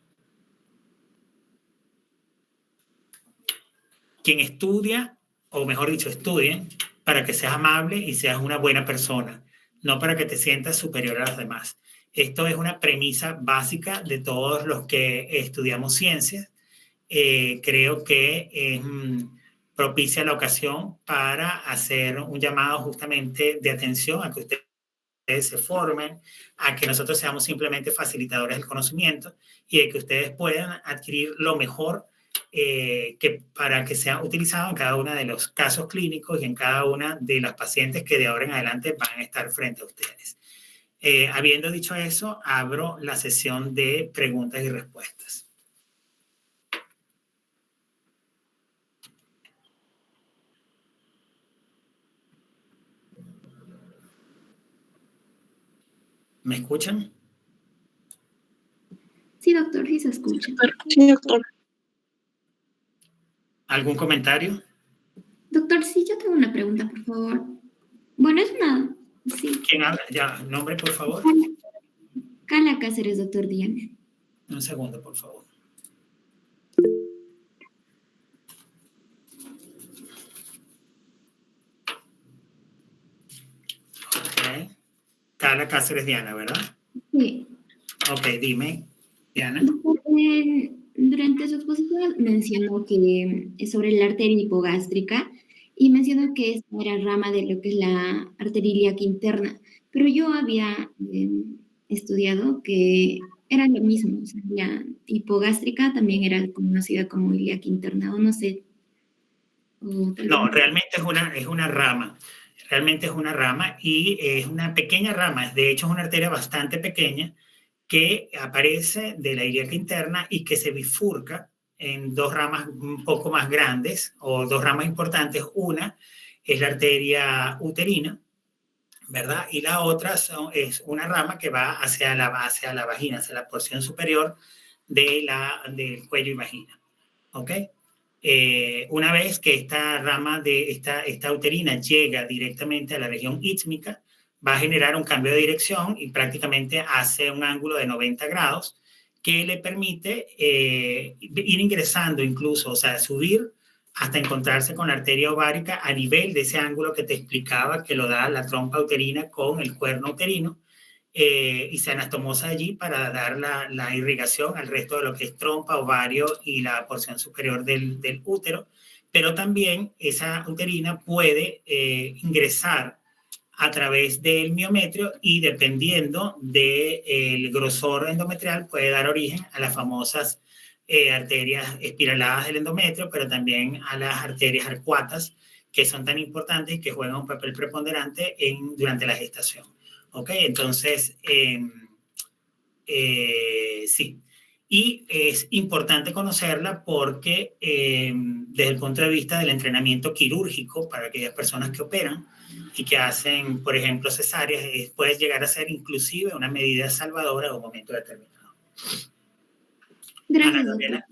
Quien estudia, o mejor dicho, estudien para que seas amable y seas una buena persona, no para que te sientas superior a los demás. Esto es una premisa básica de todos los que estudiamos ciencias. Creo que es propicia la ocasión para hacer un llamado justamente de atención a que ustedes se formen, a que nosotros seamos simplemente facilitadores del conocimiento y de que ustedes puedan adquirir lo mejor para que sea utilizado en cada uno de los casos clínicos y en cada una de las pacientes que de ahora en adelante van a estar frente a ustedes. Habiendo dicho eso, abro la sesión de preguntas y respuestas. ¿Me escuchan?
escucha?
Sí, doctor.
¿Algún comentario?
Doctor, sí, yo tengo una pregunta, por favor. Bueno, es una... Sí.
¿Quién habla? Ya, nombre, por favor.
Carla Cáceres, doctor, dígame.
Un segundo, por favor. Ok. Carla Cáceres Diana, ¿verdad?
Sí.
Ok, dime, Diana.
Doctor, durante su exposición mencionó que sobre la arteria hipogástrica y mencionó que esta era rama de lo que es la arteria ilíaca interna, pero yo había estudiado que era lo mismo, o sea, la hipogástrica también era conocida como ilíaca interna, o no sé, o tal vez
No,
no.
realmente es una rama. Realmente es una rama y es una pequeña rama. De hecho, es una arteria bastante pequeña que aparece de la ilíaca interna y que se bifurca en dos ramas un poco más grandes o dos ramas importantes. Una es la arteria uterina, ¿verdad? Y la otra es una rama que va hacia la vagina, hacia la porción superior del cuello y vagina. ¿Ok? Una vez que esta rama de esta uterina llega directamente a la región ítmica, va a generar un cambio de dirección y prácticamente hace un ángulo de 90 grados que le permite ir ingresando incluso, o sea, subir hasta encontrarse con la arteria ovárica a nivel de ese ángulo que te explicaba que lo da la trompa uterina con el cuerno uterino, y se anastomosa allí para dar la irrigación al resto de lo que es trompa, ovario y la porción superior del útero, pero también esa uterina puede ingresar a través del miometrio y dependiendo del grosor endometrial puede dar origen a las famosas arterias espiraladas del endometrio, pero también a las arterias arcuatas, que son tan importantes y que juegan un papel preponderante durante la gestación. ¿Ok? Entonces, sí. Y es importante conocerla porque desde el punto de vista del entrenamiento quirúrgico para aquellas personas que operan y que hacen, por ejemplo, cesáreas, puede llegar a ser inclusive una medida salvadora en un momento determinado.
Gracias, doctor.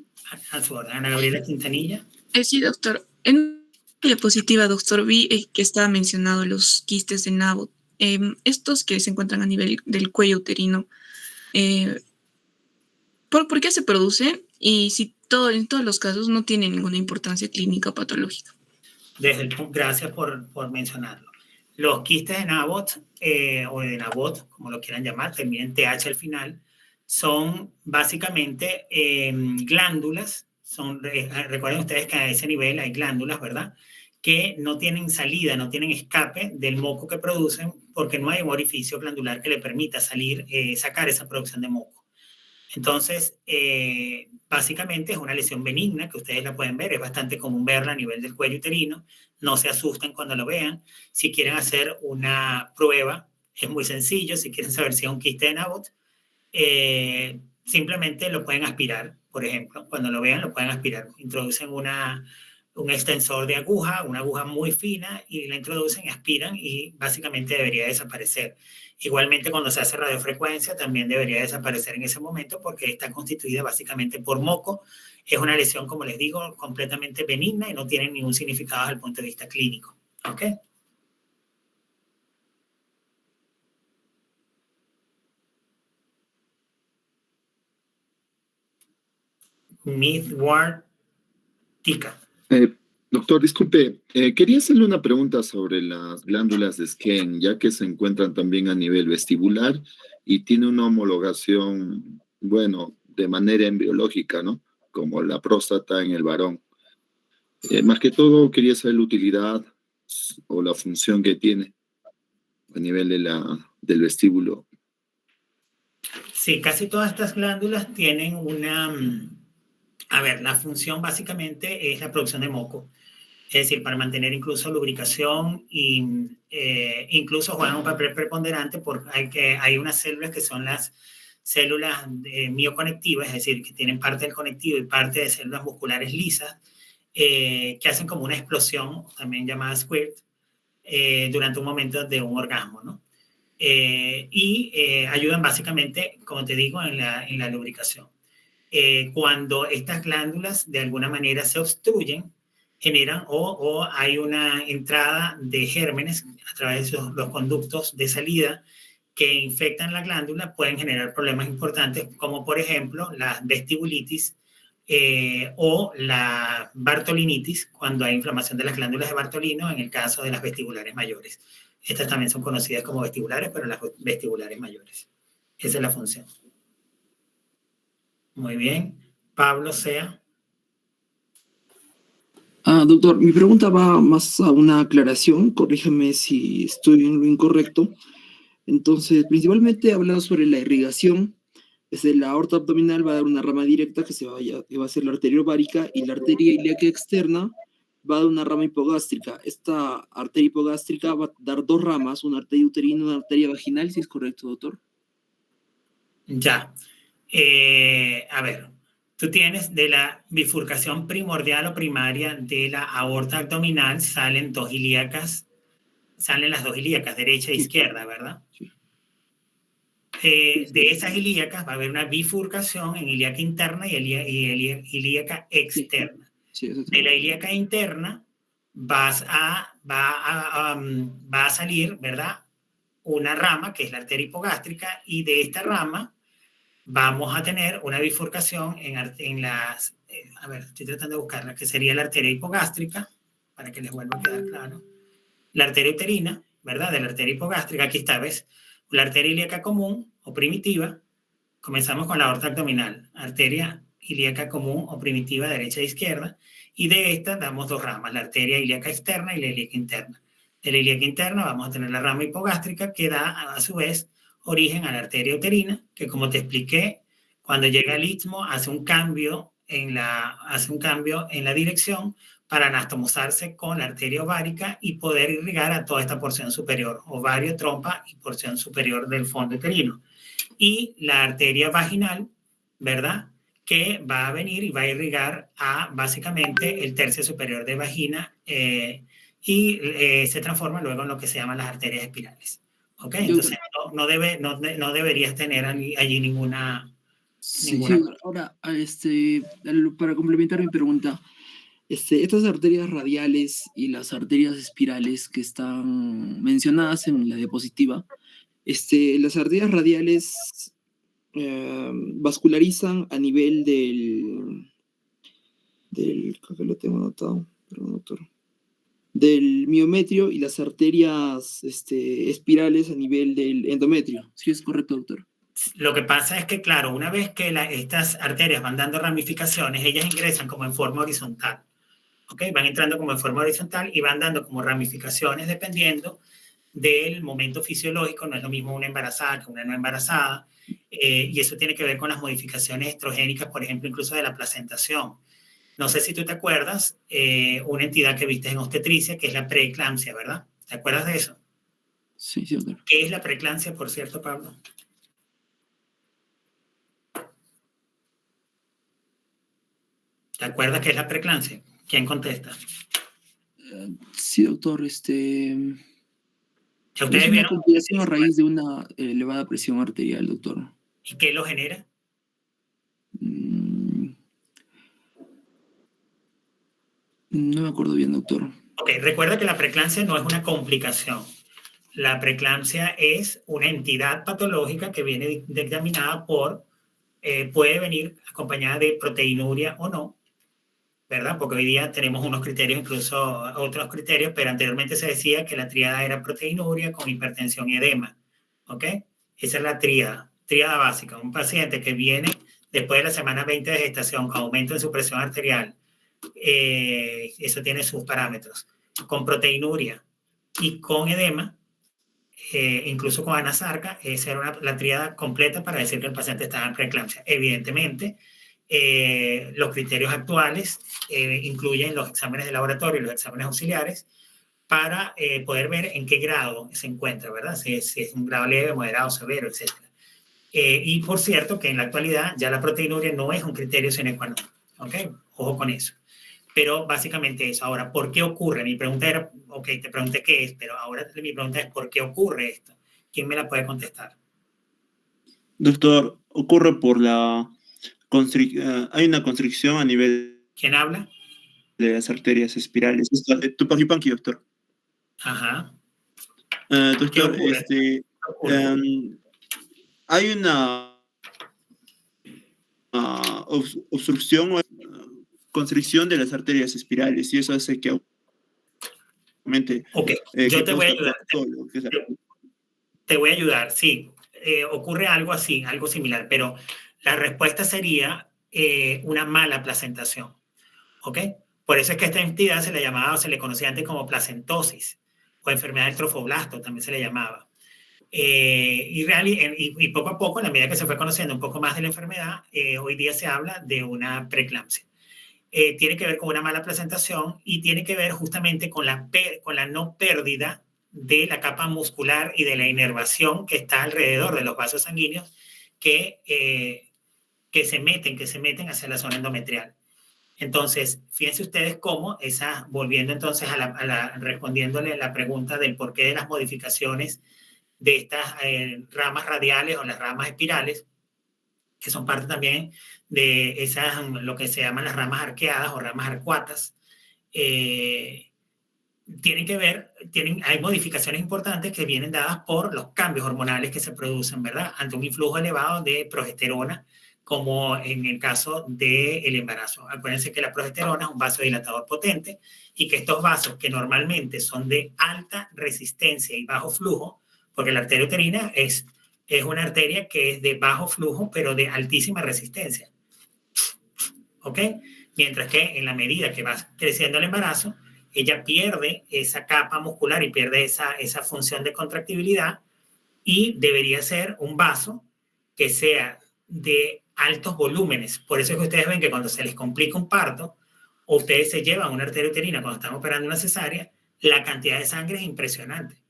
A su orden. Ana Gabriela Quintanilla.
Sí, doctor. En la diapositiva, doctor, vi que estaba mencionado los quistes de Nabot. Estos que se encuentran a nivel del cuello uterino, ¿por qué se producen? Y si en todos los casos no tienen ninguna importancia clínica o patológica.
Gracias por mencionarlo. Los quistes de Nabot, o de Nabot, como lo quieran llamar, terminan TH al final, son básicamente glándulas. Recuerden ustedes que a ese nivel hay glándulas, ¿verdad? Que no tienen salida, no tienen escape del moco que producen porque no hay un orificio glandular que le permita sacar esa producción de moco. Entonces, básicamente es una lesión benigna que ustedes la pueden ver, es bastante común verla a nivel del cuello uterino, no se asusten cuando lo vean. Si quieren hacer una prueba, es muy sencillo, si quieren saber si es un quiste de Nabot, simplemente lo pueden aspirar, por ejemplo, cuando lo vean lo pueden aspirar, introducen un extensor de aguja, una aguja muy fina, y la introducen, aspiran y básicamente debería desaparecer. Igualmente cuando se hace radiofrecuencia también debería desaparecer en ese momento porque está constituida básicamente por moco. Es una lesión, como les digo, completamente benigna y no tiene ningún significado desde el punto de vista clínico. ¿Ok? Midward Tica.
Doctor, disculpe, quería hacerle una pregunta sobre las glándulas de Skene, ya que se encuentran también a nivel vestibular y tiene una homologación, bueno, de manera embriológica, ¿no? Como la próstata en el varón. Más que todo, quería saber la utilidad o la función que tiene a nivel del vestíbulo.
Sí, casi todas estas glándulas tienen a ver, la función básicamente es la producción de moco. Es decir, para mantener incluso lubricación e incluso juegan un papel preponderante porque hay unas células que son las células mioconectivas, es decir, que tienen parte del conectivo y parte de células musculares lisas, que hacen como una explosión, también llamada squirt, durante un momento de un orgasmo, ¿no? Y ayudan básicamente, como te digo, en la lubricación. cuando estas glándulas de alguna manera se obstruyen, generan o hay una entrada de gérmenes a través de los conductos de salida que infectan la glándula, pueden generar problemas importantes, como por ejemplo la vestibulitis o la bartolinitis, cuando hay inflamación de las glándulas de Bartolino, en el caso de las vestibulares mayores. Estas también son conocidas como vestibulares, pero las vestibulares mayores. Esa es la función. Muy bien. Pablo Sea.
Doctor, mi pregunta va más a una aclaración, corríjame si estoy en lo incorrecto. Entonces, principalmente hablando sobre la irrigación, desde la aorta abdominal va a dar una rama directa que va a ser la arteria ovárica, y la arteria ilíaca externa va a dar una rama hipogástrica. Esta arteria hipogástrica va a dar dos ramas, una arteria uterina y una arteria vaginal, si es correcto, doctor.
Ya. A ver, tú tienes de la bifurcación primordial o primaria de la aorta abdominal, salen las dos ilíacas, derecha e izquierda, ¿verdad?
Sí.
De esas ilíacas va a haber una bifurcación en ilíaca interna y ilíaca externa.
Sí,
de la ilíaca interna va a salir, ¿verdad?, una rama que es la arteria hipogástrica, y de esta rama vamos a tener una bifurcación en las, a ver, estoy tratando de buscarla, que sería la arteria hipogástrica, para que les vuelva a quedar claro. La arteria uterina, ¿verdad?, de la arteria hipogástrica, aquí está, ¿ves? La arteria ilíaca común o primitiva, comenzamos con la aorta abdominal, arteria ilíaca común o primitiva derecha e izquierda, y de esta damos dos ramas, la arteria ilíaca externa y la ilíaca interna. De la ilíaca interna vamos a tener la rama hipogástrica, que da a su vez origen a la arteria uterina, que como te expliqué, cuando llega al istmo hace un cambio en la dirección para anastomosarse con la arteria ovárica y poder irrigar a toda esta porción superior, ovario, trompa y porción superior del fondo uterino. Y la arteria vaginal, ¿verdad?, que va a venir y va a irrigar a básicamente el tercio superior de vagina y se transforma luego en lo que se llaman las arterias espirales. ¿Ok? Entonces no deberías tener allí ninguna...
Sí. Ahora, para complementar mi pregunta, estas arterias radiales y las arterias espirales que están mencionadas en la diapositiva, las arterias radiales vascularizan a nivel creo que lo tengo anotado, perdón, doctor, del miometrio, y las arterias espirales a nivel del endometrio. ¿Sí es correcto, doctor?
Lo que pasa es que, claro, una vez que estas arterias van dando ramificaciones, ellas ingresan como en forma horizontal. ¿Ok? Van entrando como en forma horizontal y van dando como ramificaciones dependiendo del momento fisiológico. No es lo mismo una embarazada que una no embarazada. Y eso tiene que ver con las modificaciones estrogénicas, por ejemplo, incluso de la placentación. No sé si tú te acuerdas, una entidad que viste en obstetricia, que es la preeclampsia, ¿verdad? ¿Te acuerdas de eso?
Sí, doctor.
¿Qué es la preeclampsia, por cierto, Pablo? ¿Te acuerdas qué es la preeclampsia? ¿Quién contesta?
Sí, doctor.
¿Ya ustedes
es una
vieron?
complicación a raíz de una elevada presión arterial, doctor.
¿Y qué lo genera?
No me acuerdo bien, doctor.
Ok, recuerda que la preeclampsia no es una complicación. La preeclampsia es una entidad patológica que viene dictaminada puede venir acompañada de proteinuria o no, ¿verdad? Porque hoy día tenemos unos criterios, incluso otros criterios, pero anteriormente se decía que la tríada era proteinuria con hipertensión y edema, ¿ok? Esa es la tríada básica. Un paciente que viene después de la semana 20 de gestación con aumento en su presión arterial, eso tiene sus parámetros, con proteinuria y con edema, incluso con anasarca, esa era la tríada completa para decir que el paciente estaba en preeclampsia. Evidentemente, los criterios actuales incluyen los exámenes de laboratorio y los exámenes auxiliares para poder ver en qué grado se encuentra, ¿verdad? Si es un grado leve, moderado, severo, etc. Y por cierto que en la actualidad ya la proteinuria no es un criterio sine qua non, ¿ok? Ojo con eso. Pero básicamente eso. Ahora, ¿por qué ocurre? Mi pregunta era, ok, te pregunté qué es, pero ahora mi pregunta es ¿por qué ocurre esto? ¿Quién me la puede contestar?
Doctor, ocurre por la hay una constricción a nivel
¿Quién habla?
de las arterias espirales. Tupac-Yupanqui, doctor.
Ajá.
Doctor,
¿Qué ocurre?
hay una obstrucción o constricción de las arterias espirales y eso hace que aumente.
Ok, yo te voy a ayudar. Te voy a ayudar, sí. Ocurre algo así, algo similar, pero la respuesta sería una mala placentación. ¿Ok? Por eso es que esta entidad se le llamaba, o se le conocía antes como placentosis, o enfermedad del trofoblasto, también se le llamaba. Y poco a poco, en la medida que se fue conociendo un poco más de la enfermedad, hoy día se habla de una preeclampsia. Tiene que ver con una mala placentación y tiene que ver justamente con la no pérdida de la capa muscular y de la inervación que está alrededor de los vasos sanguíneos que se meten hacia la zona endometrial. Entonces, fíjense ustedes cómo volviendo entonces respondiéndole la pregunta del porqué de las modificaciones de estas ramas radiales o las ramas espirales, que son parte también de esas, lo que se llaman las ramas arqueadas o ramas arcuatas, tienen que ver, hay modificaciones importantes que vienen dadas por los cambios hormonales que se producen, ¿verdad? Ante un influjo elevado de progesterona, como en el caso del embarazo. Acuérdense que la progesterona es un vasodilatador potente y que estos vasos, que normalmente son de alta resistencia y bajo flujo, porque la arteria uterina es una arteria que es de bajo flujo, pero de altísima resistencia. ¿Ok? Mientras que en la medida que va creciendo el embarazo, ella pierde esa capa muscular y pierde esa función de contractibilidad y debería ser un vaso que sea de altos volúmenes. Por eso es que ustedes ven que cuando se les complica un parto o ustedes se llevan una arteria uterina cuando están operando una cesárea, la cantidad de sangre es impresionante,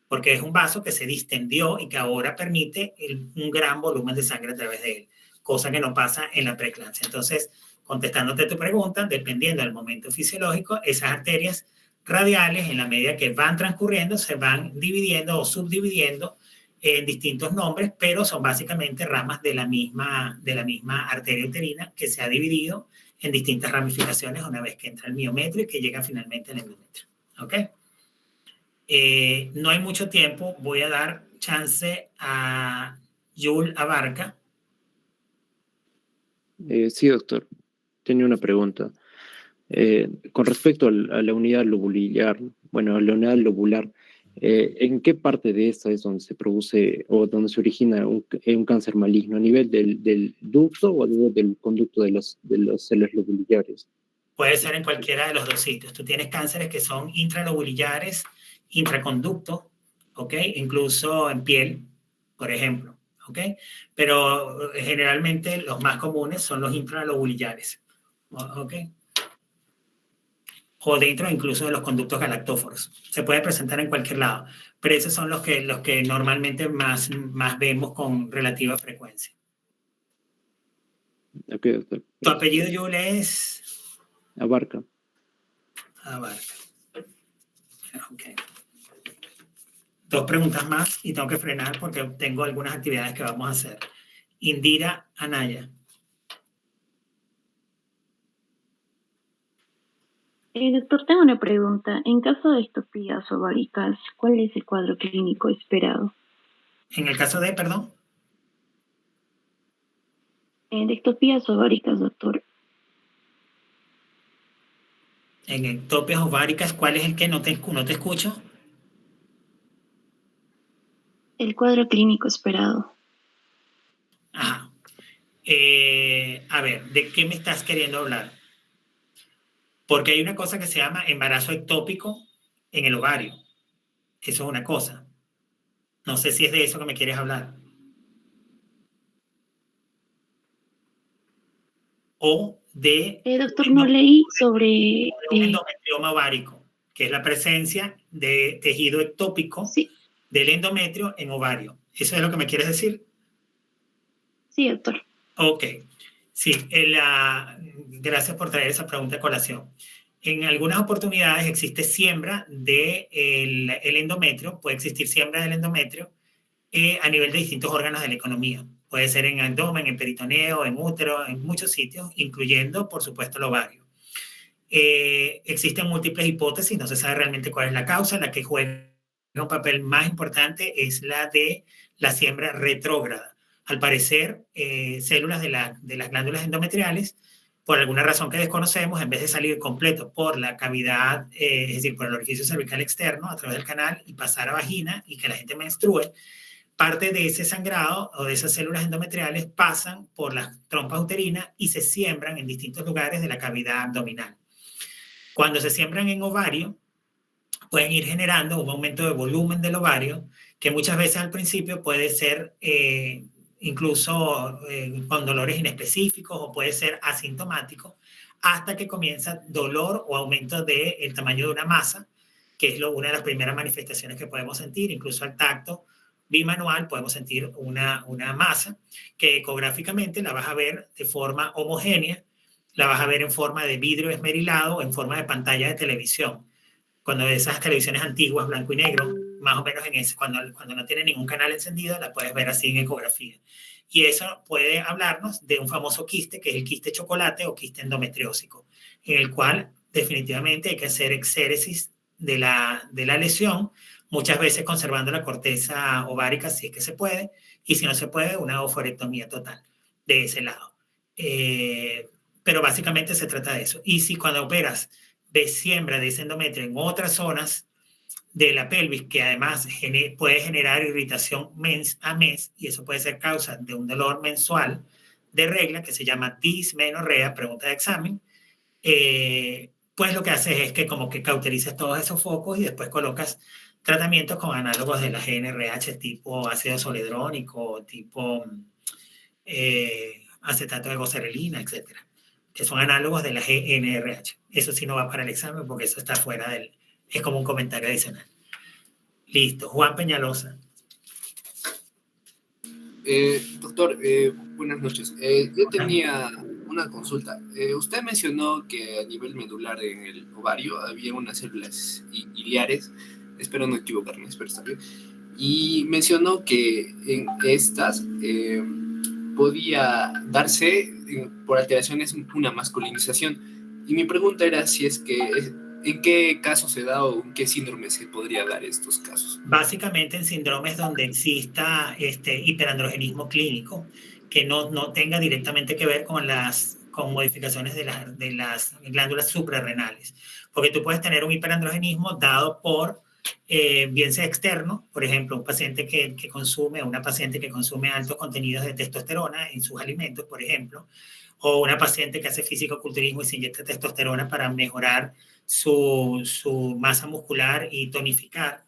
porque es un vaso que se distendió y que ahora permite un gran volumen de sangre a través de él, cosa que no pasa en la preeclampsia. Entonces, contestándote tu pregunta, dependiendo del momento fisiológico, esas arterias radiales, en la medida que van transcurriendo, se van dividiendo o subdividiendo en distintos nombres, pero son básicamente ramas de la misma arteria uterina que se ha dividido en distintas ramificaciones una vez que entra el miometrio y que llega finalmente al endometrio. ¿Ok? No hay mucho tiempo, voy a dar chance a Yul Abarca.
Sí, doctor. Tenía una pregunta. Con respecto a la unidad lobular, bueno, la unidad lobular, ¿en qué parte de esta es donde se produce o donde se origina un cáncer maligno? ¿A nivel del ducto o a nivel del conducto de las células lobulares?
Puede ser en cualquiera de los dos sitios. Tú tienes cánceres que son intralobulillares, intraconducto, ¿ok? Incluso en piel, por ejemplo, ¿ok? Pero generalmente los más comunes son los intralobulillares, ¿ok? O dentro incluso de los conductos galactóforos. Se puede presentar en cualquier lado, pero esos son los que normalmente más vemos con relativa frecuencia.
Okay, doctor.
¿Tu apellido, Yul, es?
Abarca.
Abarca. Ok. 2 preguntas más y tengo que frenar porque tengo algunas actividades que vamos a hacer. Indira Anaya.
Doctor, tengo una pregunta. En caso de estopías ováricas, ¿cuál es el cuadro clínico esperado?
En el caso de, perdón.
De ectopías ováricas, doctor.
En ectopias ováricas, ¿cuál es el que no te escucho?
El cuadro clínico esperado.
Ajá. A ver, ¿de qué me estás queriendo hablar? Porque hay una cosa que se llama embarazo ectópico en el ovario. Eso es una cosa. No sé si es de eso que me quieres hablar. O de...
Doctor, no leí sobre...
un endometrioma ovárico, que es la presencia de tejido ectópico del endometrio en ovario. ¿Eso es lo que me quieres decir?
Sí, doctor.
Ok. Sí, gracias por traer esa pregunta a colación. En algunas oportunidades existe siembra del endometrio, puede existir siembra del endometrio a nivel de distintos órganos de la economía. Puede ser en abdomen, en peritoneo, en útero, en muchos sitios, incluyendo, por supuesto, el ovario. Existen múltiples hipótesis, no se sabe realmente cuál es la causa. La que juega un papel más importante es la de la siembra retrógrada. Al parecer, células de las glándulas endometriales, por alguna razón que desconocemos, en vez de salir completo por la cavidad, es decir, por el orificio cervical externo a través del canal y pasar a vagina y que la gente menstrue, parte de ese sangrado o de esas células endometriales pasan por las trompas uterinas y se siembran en distintos lugares de la cavidad abdominal. Cuando se siembran en ovario, pueden ir generando un aumento de volumen del ovario, que muchas veces al principio puede ser incluso con dolores inespecíficos o puede ser asintomático, hasta que comienza dolor o aumento del tamaño de una masa, que es una de las primeras manifestaciones que podemos sentir, incluso al tacto bimanual podemos sentir una masa que ecográficamente la vas a ver de forma homogénea, la vas a ver en forma de vidrio esmerilado o en forma de pantalla de televisión. Cuando esas televisiones antiguas, blanco y negro, más o menos en ese, cuando no tiene ningún canal encendido, la puedes ver así en ecografía. Y eso puede hablarnos de un famoso quiste, que es el quiste chocolate o quiste endometriósico, en el cual definitivamente hay que hacer exéresis de la lesión, muchas veces conservando la corteza ovárica si es que se puede, y si no se puede, una oforectomía total de ese lado. Pero básicamente se trata de eso. Y si cuando operas ves siembra de ese endometrio en otras zonas de la pelvis, que además puede generar irritación mes a mes, y eso puede ser causa de un dolor mensual de regla que se llama dismenorrea, pregunta de examen, pues lo que haces es que como que cauterizas todos esos focos y después colocas tratamientos con análogos de la GnRH tipo ácido zoledrónico, tipo acetato de goserelina, etcétera, que son análogos de la GnRH. Eso sí no va para el examen porque eso está fuera es como un comentario adicional. Listo. Juan Peñalosa.
Doctor, buenas noches. Yo tenía una consulta. Usted mencionó que a nivel medular en el ovario había unas células iliares, espero no equivocarme, espero estar bien, y mencionó que en estas podía darse por alteraciones una masculinización. Y mi pregunta era si es que en qué caso se da o en qué síndrome se podría dar estos casos.
Básicamente en síndromes donde exista hiperandrogenismo clínico, que no tenga directamente que ver con modificaciones de las glándulas suprarrenales. Porque tú puedes tener un hiperandrogenismo dado por bien sea externo, por ejemplo, una paciente que consume altos contenidos de testosterona en sus alimentos, por ejemplo, o una paciente que hace fisicoculturismo y se inyecta testosterona para mejorar su masa muscular y tonificar.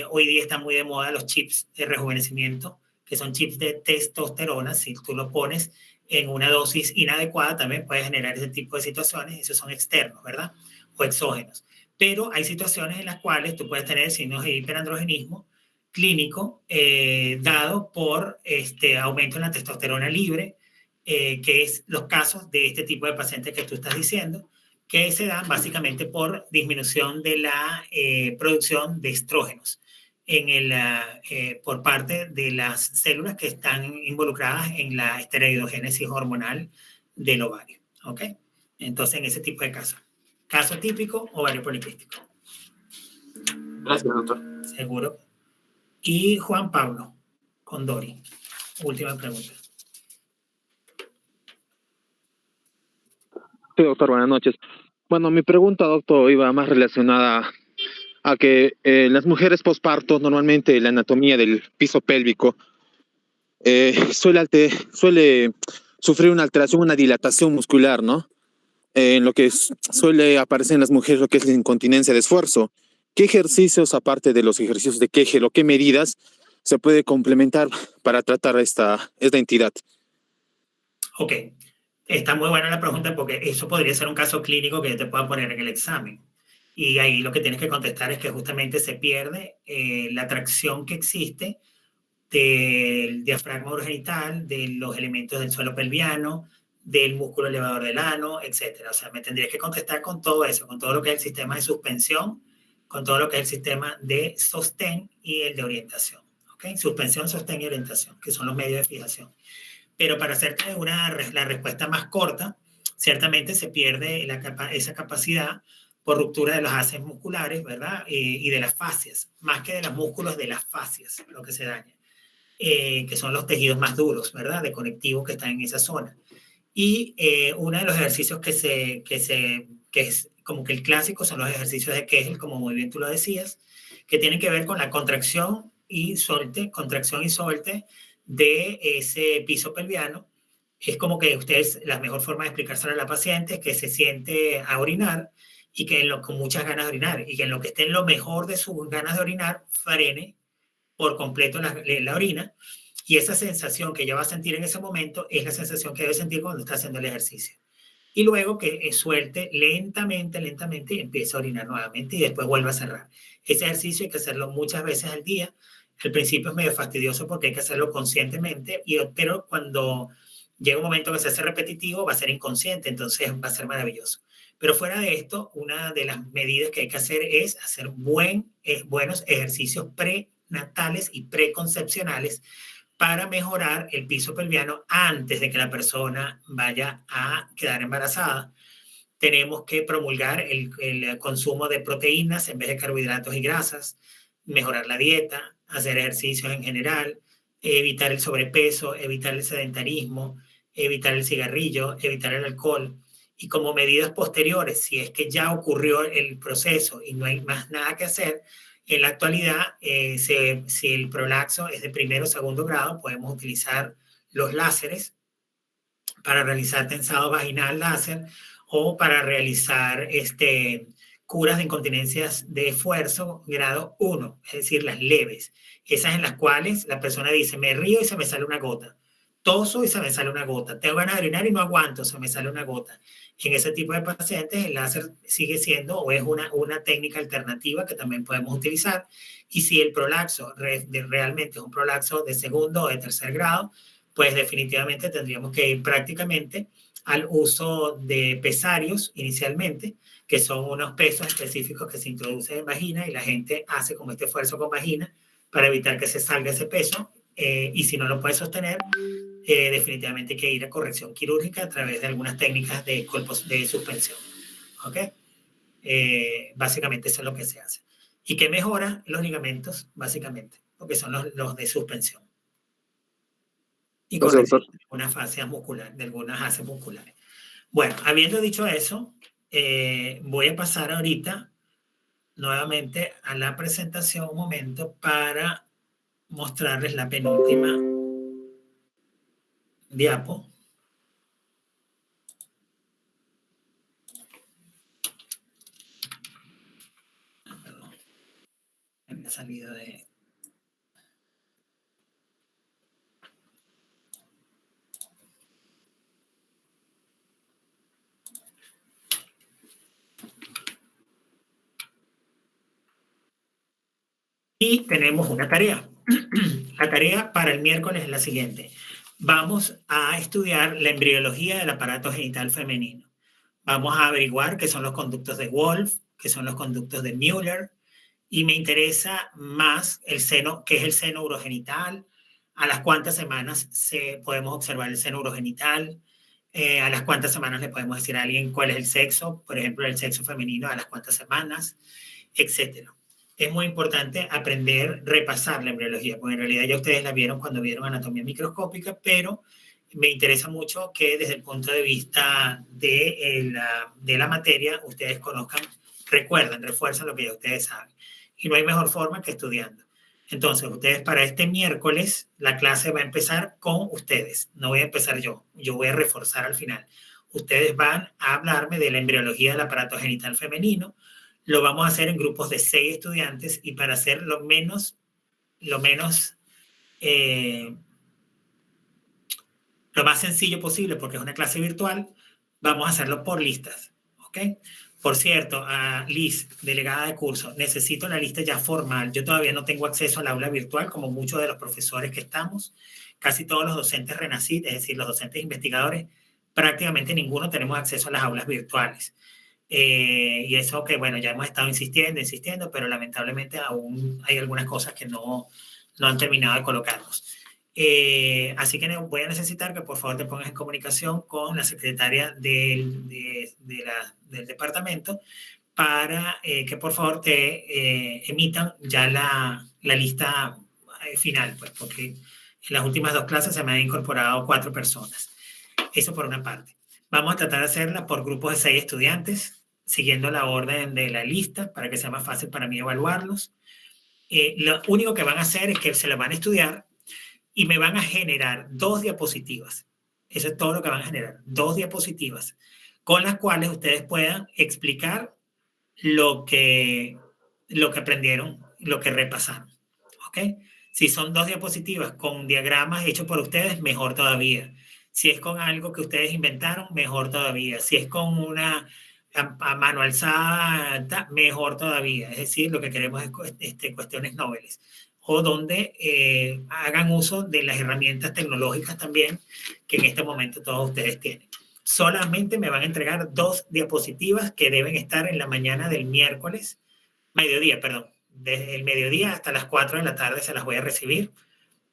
Hoy día están muy de moda los chips de rejuvenecimiento, que son chips de testosterona. Si tú lo pones en una dosis inadecuada, también puede generar ese tipo de situaciones. Esos son externos, ¿verdad? O exógenos. Pero hay situaciones en las cuales tú puedes tener signos de hiperandrogenismo clínico dado por aumento en la testosterona libre, que es los casos de este tipo de pacientes que tú estás diciendo, que se dan básicamente por disminución de la producción de estrógenos por parte de las células que están involucradas en la esteroidogénesis hormonal del ovario. ¿Ok? Entonces, en ese tipo de casos. Caso típico, ovario poliquístico.
Gracias, doctor.
Seguro. Y Juan Pablo Condori. Última pregunta.
Sí, doctor, buenas noches. Bueno, mi pregunta, doctor, iba más relacionada a que las mujeres posparto, normalmente la anatomía del piso pélvico suele sufrir una alteración, una dilatación muscular, ¿no? En lo que suele aparecer en las mujeres lo que es la incontinencia de esfuerzo. ¿Qué ejercicios, aparte de los ejercicios de Kegel, o qué medidas se puede complementar para tratar esta entidad?
Ok. Está muy buena la pregunta porque eso podría ser un caso clínico que te pueda poner en el examen. Y ahí lo que tienes que contestar es que justamente se pierde la tracción que existe del diafragma urogenital, de los elementos del suelo pelviano, del músculo elevador del ano, etc. O sea, me tendrías que contestar con todo eso, con todo lo que es el sistema de suspensión, con todo lo que es el sistema de sostén y el de orientación. ¿Ok? ¿okay? Suspensión, sostén y orientación, que son los medios de fijación. Pero para hacerte la respuesta más corta, ciertamente se pierde esa capacidad por ruptura de los haces musculares, ¿verdad? Y de las fascias, más que de los músculos, de las fascias, lo que se daña, que son los tejidos más duros, ¿verdad? De conectivo que están en esa zona. Y uno de los ejercicios que es como que el clásico son los ejercicios de Kegel, como muy bien tú lo decías, que tienen que ver con la contracción y solte de ese piso pelviano. Es como que la mejor forma de explicárselo a la paciente es que se siente a orinar y que con muchas ganas de orinar, y que en lo que esté en lo mejor de sus ganas de orinar, frene por completo la orina, y esa sensación que ella va a sentir en ese momento es la sensación que debe sentir cuando está haciendo el ejercicio. Y luego que suelte lentamente y empiece a orinar nuevamente y después vuelve a cerrar. Ese ejercicio hay que hacerlo muchas veces al día. Al principio es medio fastidioso porque hay que hacerlo conscientemente, pero cuando llega un momento que se hace repetitivo va a ser inconsciente, entonces va a ser maravilloso. Pero fuera de esto, una de las medidas que hay que hacer es hacer buenos ejercicios prenatales y preconcepcionales para mejorar el piso pelviano antes de que la persona vaya a quedar embarazada. Tenemos que promulgar el consumo de proteínas en vez de carbohidratos y grasas, mejorar la dieta, hacer ejercicios en general, evitar el sobrepeso, evitar el sedentarismo, evitar el cigarrillo, evitar el alcohol. Y como medidas posteriores, si es que ya ocurrió el proceso y no hay más nada que hacer, en la actualidad, si el prolaxo es de primero o segundo grado, podemos utilizar los láseres para realizar tensado vaginal láser o para realizar curas de incontinencias de esfuerzo grado 1, es decir, las leves. Esas en las cuales la persona dice, me río y se me sale una gota, toso y se me sale una gota, tengo ganas de orinar y no aguanto, se me sale una gota. En ese tipo de pacientes el láser sigue siendo o es una técnica alternativa que también podemos utilizar. Y si el prolaxo realmente es un prolaxo de segundo o de tercer grado, pues definitivamente tendríamos que ir prácticamente al uso de pesarios inicialmente, que son unos pesos específicos que se introducen en vagina y la gente hace como este esfuerzo con vagina para evitar que se salga ese peso. Y si no lo puede sostener, definitivamente hay que ir a corrección quirúrgica a través de algunas técnicas de suspensión. ¿Ok? Básicamente eso es lo que se hace. ¿Y qué mejora? Los ligamentos, básicamente, porque son los de suspensión. Y corrección de algunas fascias musculares, de algunas haces musculares. Bueno, habiendo dicho eso, voy a pasar ahorita nuevamente a la presentación un momento para mostrarles la penúltima diapo. Perdón. Me ha salido de... Y tenemos una tarea. La tarea para el miércoles es la siguiente. Vamos a estudiar la embriología del aparato genital femenino. Vamos a averiguar qué son los conductos de Wolf, qué son los conductos de Müller, y me interesa más el seno, qué es el seno urogenital, a las cuántas semanas podemos observar el seno urogenital, a las cuántas semanas le podemos decir a alguien cuál es el sexo, por ejemplo, el sexo femenino, a las cuántas semanas, etcétera. Es muy importante aprender, repasar la embriología, porque en realidad ya ustedes la vieron cuando vieron anatomía microscópica, pero me interesa mucho que desde el punto de vista de la materia, ustedes conozcan, recuerden, refuerzan lo que ya ustedes saben. Y no hay mejor forma que estudiando. Entonces, ustedes para este miércoles, la clase va a empezar con ustedes. No voy a empezar yo voy a reforzar al final. Ustedes van a hablarme de la embriología del aparato genital femenino. Lo vamos a hacer en grupos de 6 estudiantes y para hacer lo más sencillo posible, porque es una clase virtual, vamos a hacerlo por listas, ¿ok? Por cierto, a Liz, delegada de curso, necesito la lista ya formal. Yo todavía no tengo acceso al aula virtual, como muchos de los profesores que estamos. Casi todos los docentes RENACIT, es decir, los docentes investigadores, prácticamente ninguno tenemos acceso a las aulas virtuales. Y eso que, bueno, ya hemos estado insistiendo, pero lamentablemente aún hay algunas cosas que no no han terminado de colocarlos. Así que voy a necesitar que por favor te pongas en comunicación con la secretaria del departamento para que por favor te emitan ya la lista final, pues, porque en las últimas 2 clases se me han incorporado 4 personas. Eso por una parte. Vamos a tratar de hacerla por grupos de 6 estudiantes, siguiendo la orden de la lista para que sea más fácil para mí evaluarlos. Lo único que van a hacer es que se lo van a estudiar y me van a generar 2 diapositivas. Eso es todo lo que van a generar, 2 diapositivas, con las cuales ustedes puedan explicar lo que aprendieron, lo que repasaron. ¿Ok? Si son 2 diapositivas con diagramas hechos por ustedes, mejor todavía. Si es con algo que ustedes inventaron, mejor todavía. Si es con una a mano alzada, mejor todavía. Es decir, lo que queremos es cuestiones noveles. O donde hagan uso de las herramientas tecnológicas también que en este momento todos ustedes tienen. Solamente me van a entregar 2 diapositivas que deben estar en la mañana del miércoles, mediodía, perdón. Desde el mediodía hasta las 4 de la tarde se las voy a recibir,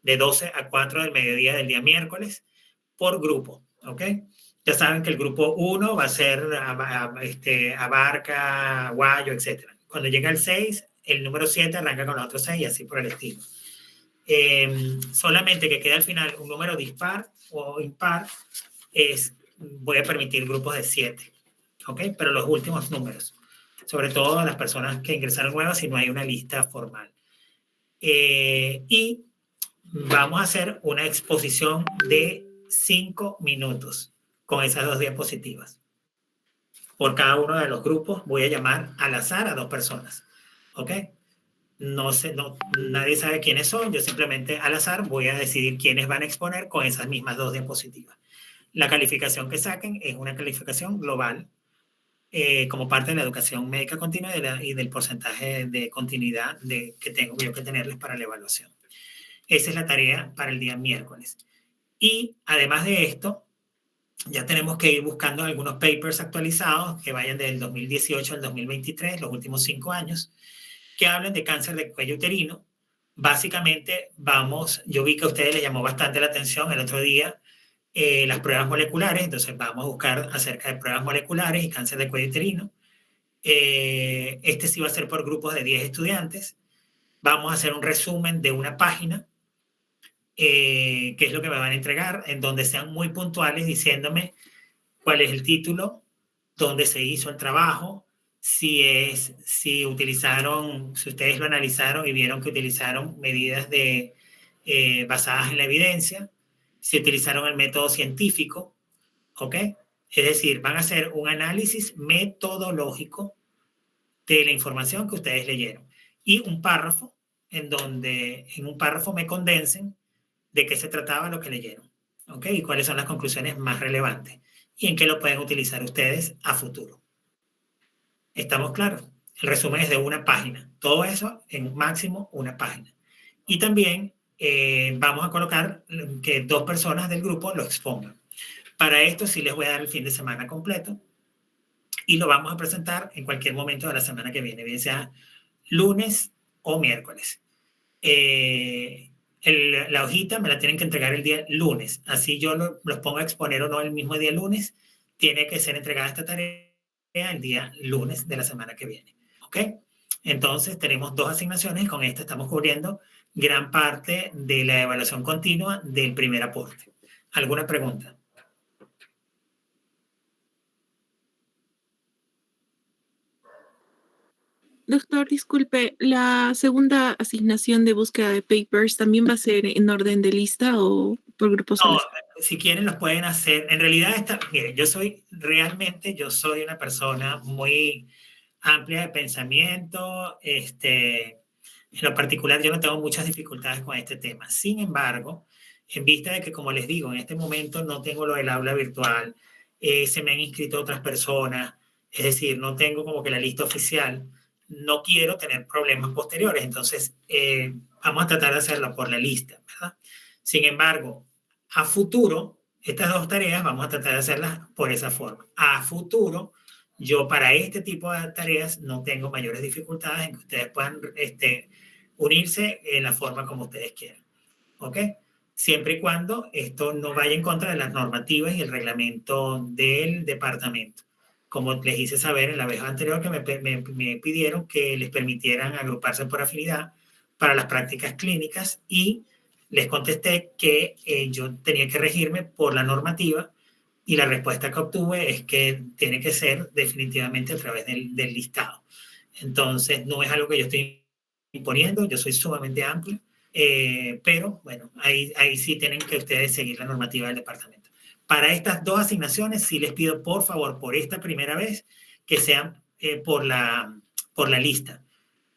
de 12 a 4 del mediodía del día miércoles, por grupo, ¿ok? Ya saben que el grupo 1 va a ser Abarca, Guayo, etc. Cuando llega el 6, el número 7 arranca con los otros 6 y así por el estilo. Solamente que quede al final un número dispar o impar, voy a permitir grupos de 7, ¿ok? Pero los últimos números, sobre todo a las personas que ingresaron nuevas si no hay una lista formal. Y vamos a hacer una exposición de 5 minutos con esas 2 diapositivas. Por cada uno de los grupos voy a llamar al azar a 2 personas, ¿ok? Nadie sabe quiénes son, yo simplemente al azar voy a decidir quiénes van a exponer con esas mismas 2 diapositivas. La calificación que saquen es una calificación global como parte de la educación médica continua y del porcentaje de continuidad que tengo yo que tenerles para la evaluación. Esa es la tarea para el día miércoles. Y además de esto, ya tenemos que ir buscando algunos papers actualizados que vayan del 2018 al 2023, los últimos 5 años, que hablen de cáncer de cuello uterino. Básicamente, yo vi que a ustedes les llamó bastante la atención el otro día las pruebas moleculares, entonces vamos a buscar acerca de pruebas moleculares y cáncer de cuello uterino. Este sí va a ser por grupos de 10 estudiantes. Vamos a hacer un resumen de una página, que es lo que me van a entregar, en donde sean muy puntuales diciéndome cuál es el título, dónde se hizo el trabajo, si ustedes lo analizaron y vieron que utilizaron medidas basadas en la evidencia, si utilizaron el método científico, ¿ok? Es decir, van a hacer un análisis metodológico de la información que ustedes leyeron. Y un párrafo en un párrafo me condensen de qué se trataba lo que leyeron, ¿ok? Y cuáles son las conclusiones más relevantes y en qué lo pueden utilizar ustedes a futuro. ¿Estamos claros? El resumen es de una página. Todo eso en máximo una página. Y también vamos a colocar que 2 personas del grupo lo expongan. Para esto sí les voy a dar el fin de semana completo y lo vamos a presentar en cualquier momento de la semana que viene, bien sea lunes o miércoles. La hojita me la tienen que entregar el día lunes. Así yo los pongo a exponer o no el mismo día lunes, tiene que ser entregada esta tarea el día lunes de la semana que viene. ¿Ok? Entonces tenemos 2 asignaciones y con esta estamos cubriendo gran parte de la evaluación continua del primer aporte. ¿Alguna pregunta?
Doctor, disculpe, ¿la segunda asignación de búsqueda de papers también va a ser en orden de lista o por grupos?
No, si quieren los pueden hacer. En realidad, miren, yo soy una persona muy amplia de pensamiento. En lo particular, yo no tengo muchas dificultades con este tema. Sin embargo, en vista de que, como les digo, en este momento no tengo lo del aula virtual, se me han inscrito otras personas, es decir, no tengo como que la lista oficial, no quiero tener problemas posteriores, entonces vamos a tratar de hacerlo por la lista, ¿verdad? Sin embargo, a futuro, estas 2 tareas vamos a tratar de hacerlas por esa forma. A futuro, yo para este tipo de tareas no tengo mayores dificultades en que ustedes puedan unirse en la forma como ustedes quieran. ¿Ok? Siempre y cuando esto no vaya en contra de las normativas y el reglamento del departamento. Como les hice saber en la vez anterior que me pidieron que les permitieran agruparse por afinidad para las prácticas clínicas y les contesté que yo tenía que regirme por la normativa y la respuesta que obtuve es que tiene que ser definitivamente a través del listado. Entonces, no es algo que yo estoy imponiendo, yo soy sumamente amplio, pero bueno, ahí sí tienen que ustedes seguir la normativa del departamento. Para estas 2 asignaciones, sí les pido por favor, por esta primera vez, que sean por la lista.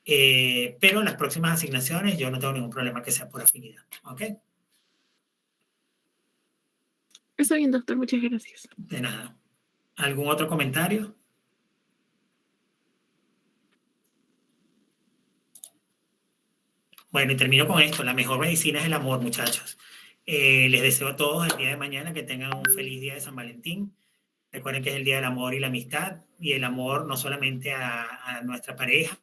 Pero en las próximas asignaciones yo no tengo ningún problema que sea por afinidad. ¿Ok?
Está bien, doctor. Muchas gracias.
De nada. ¿Algún otro comentario? Bueno, y termino con esto. La mejor medicina es el amor, muchachos. Les deseo a todos el día de mañana que tengan un feliz día de San Valentín. Recuerden que es el día del amor y la amistad. Y el amor no solamente a nuestra pareja,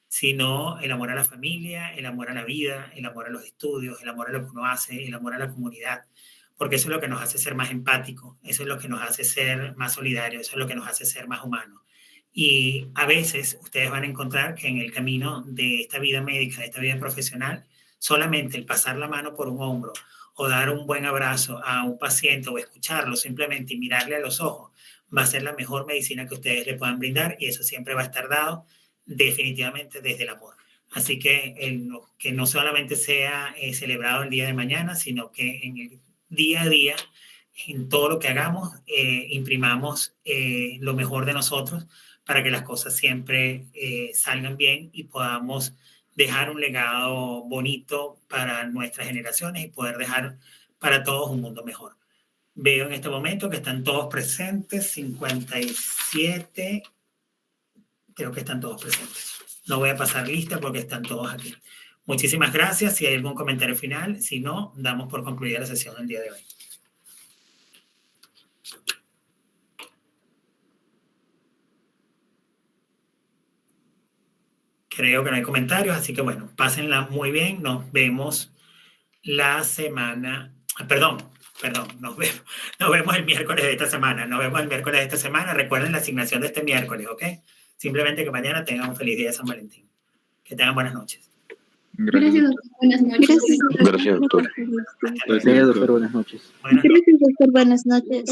sino el amor a la familia, el amor a la vida, el amor a los estudios, el amor a lo que uno hace, el amor a la comunidad. Porque eso es lo que nos hace ser más empáticos, eso es lo que nos hace ser más solidarios, eso es lo que nos hace ser más humanos. Y a veces ustedes van a encontrar que en el camino de esta vida médica, de esta vida profesional, solamente el pasar la mano por un hombro o dar un buen abrazo a un paciente o escucharlo simplemente y mirarle a los ojos va a ser la mejor medicina que ustedes le puedan brindar y eso siempre va a estar dado definitivamente desde el amor. Así que que no solamente sea celebrado el día de mañana, sino que en el día a día, en todo lo que hagamos, imprimamos lo mejor de nosotros para que las cosas siempre salgan bien y podamos dejar un legado bonito para nuestras generaciones y poder dejar para todos un mundo mejor. Veo en este momento que están todos presentes, 57, creo que están todos presentes. No voy a pasar lista porque están todos aquí. Muchísimas gracias. Si hay algún comentario final, si no, damos por concluida la sesión del día de hoy. Creo que no hay comentarios, así que bueno, pásenla muy bien. Nos vemos la semana... Perdón, nos vemos el miércoles de esta semana. Nos vemos el miércoles de esta semana. Recuerden la asignación de este miércoles, ¿ok? Simplemente que mañana tengan un feliz día de San Valentín. Que tengan buenas noches.
Gracias, doctor. Buenas noches.
Gracias, doctor.
Gracias, doctor. Buenas noches.
Gracias, doctor. Buenas noches.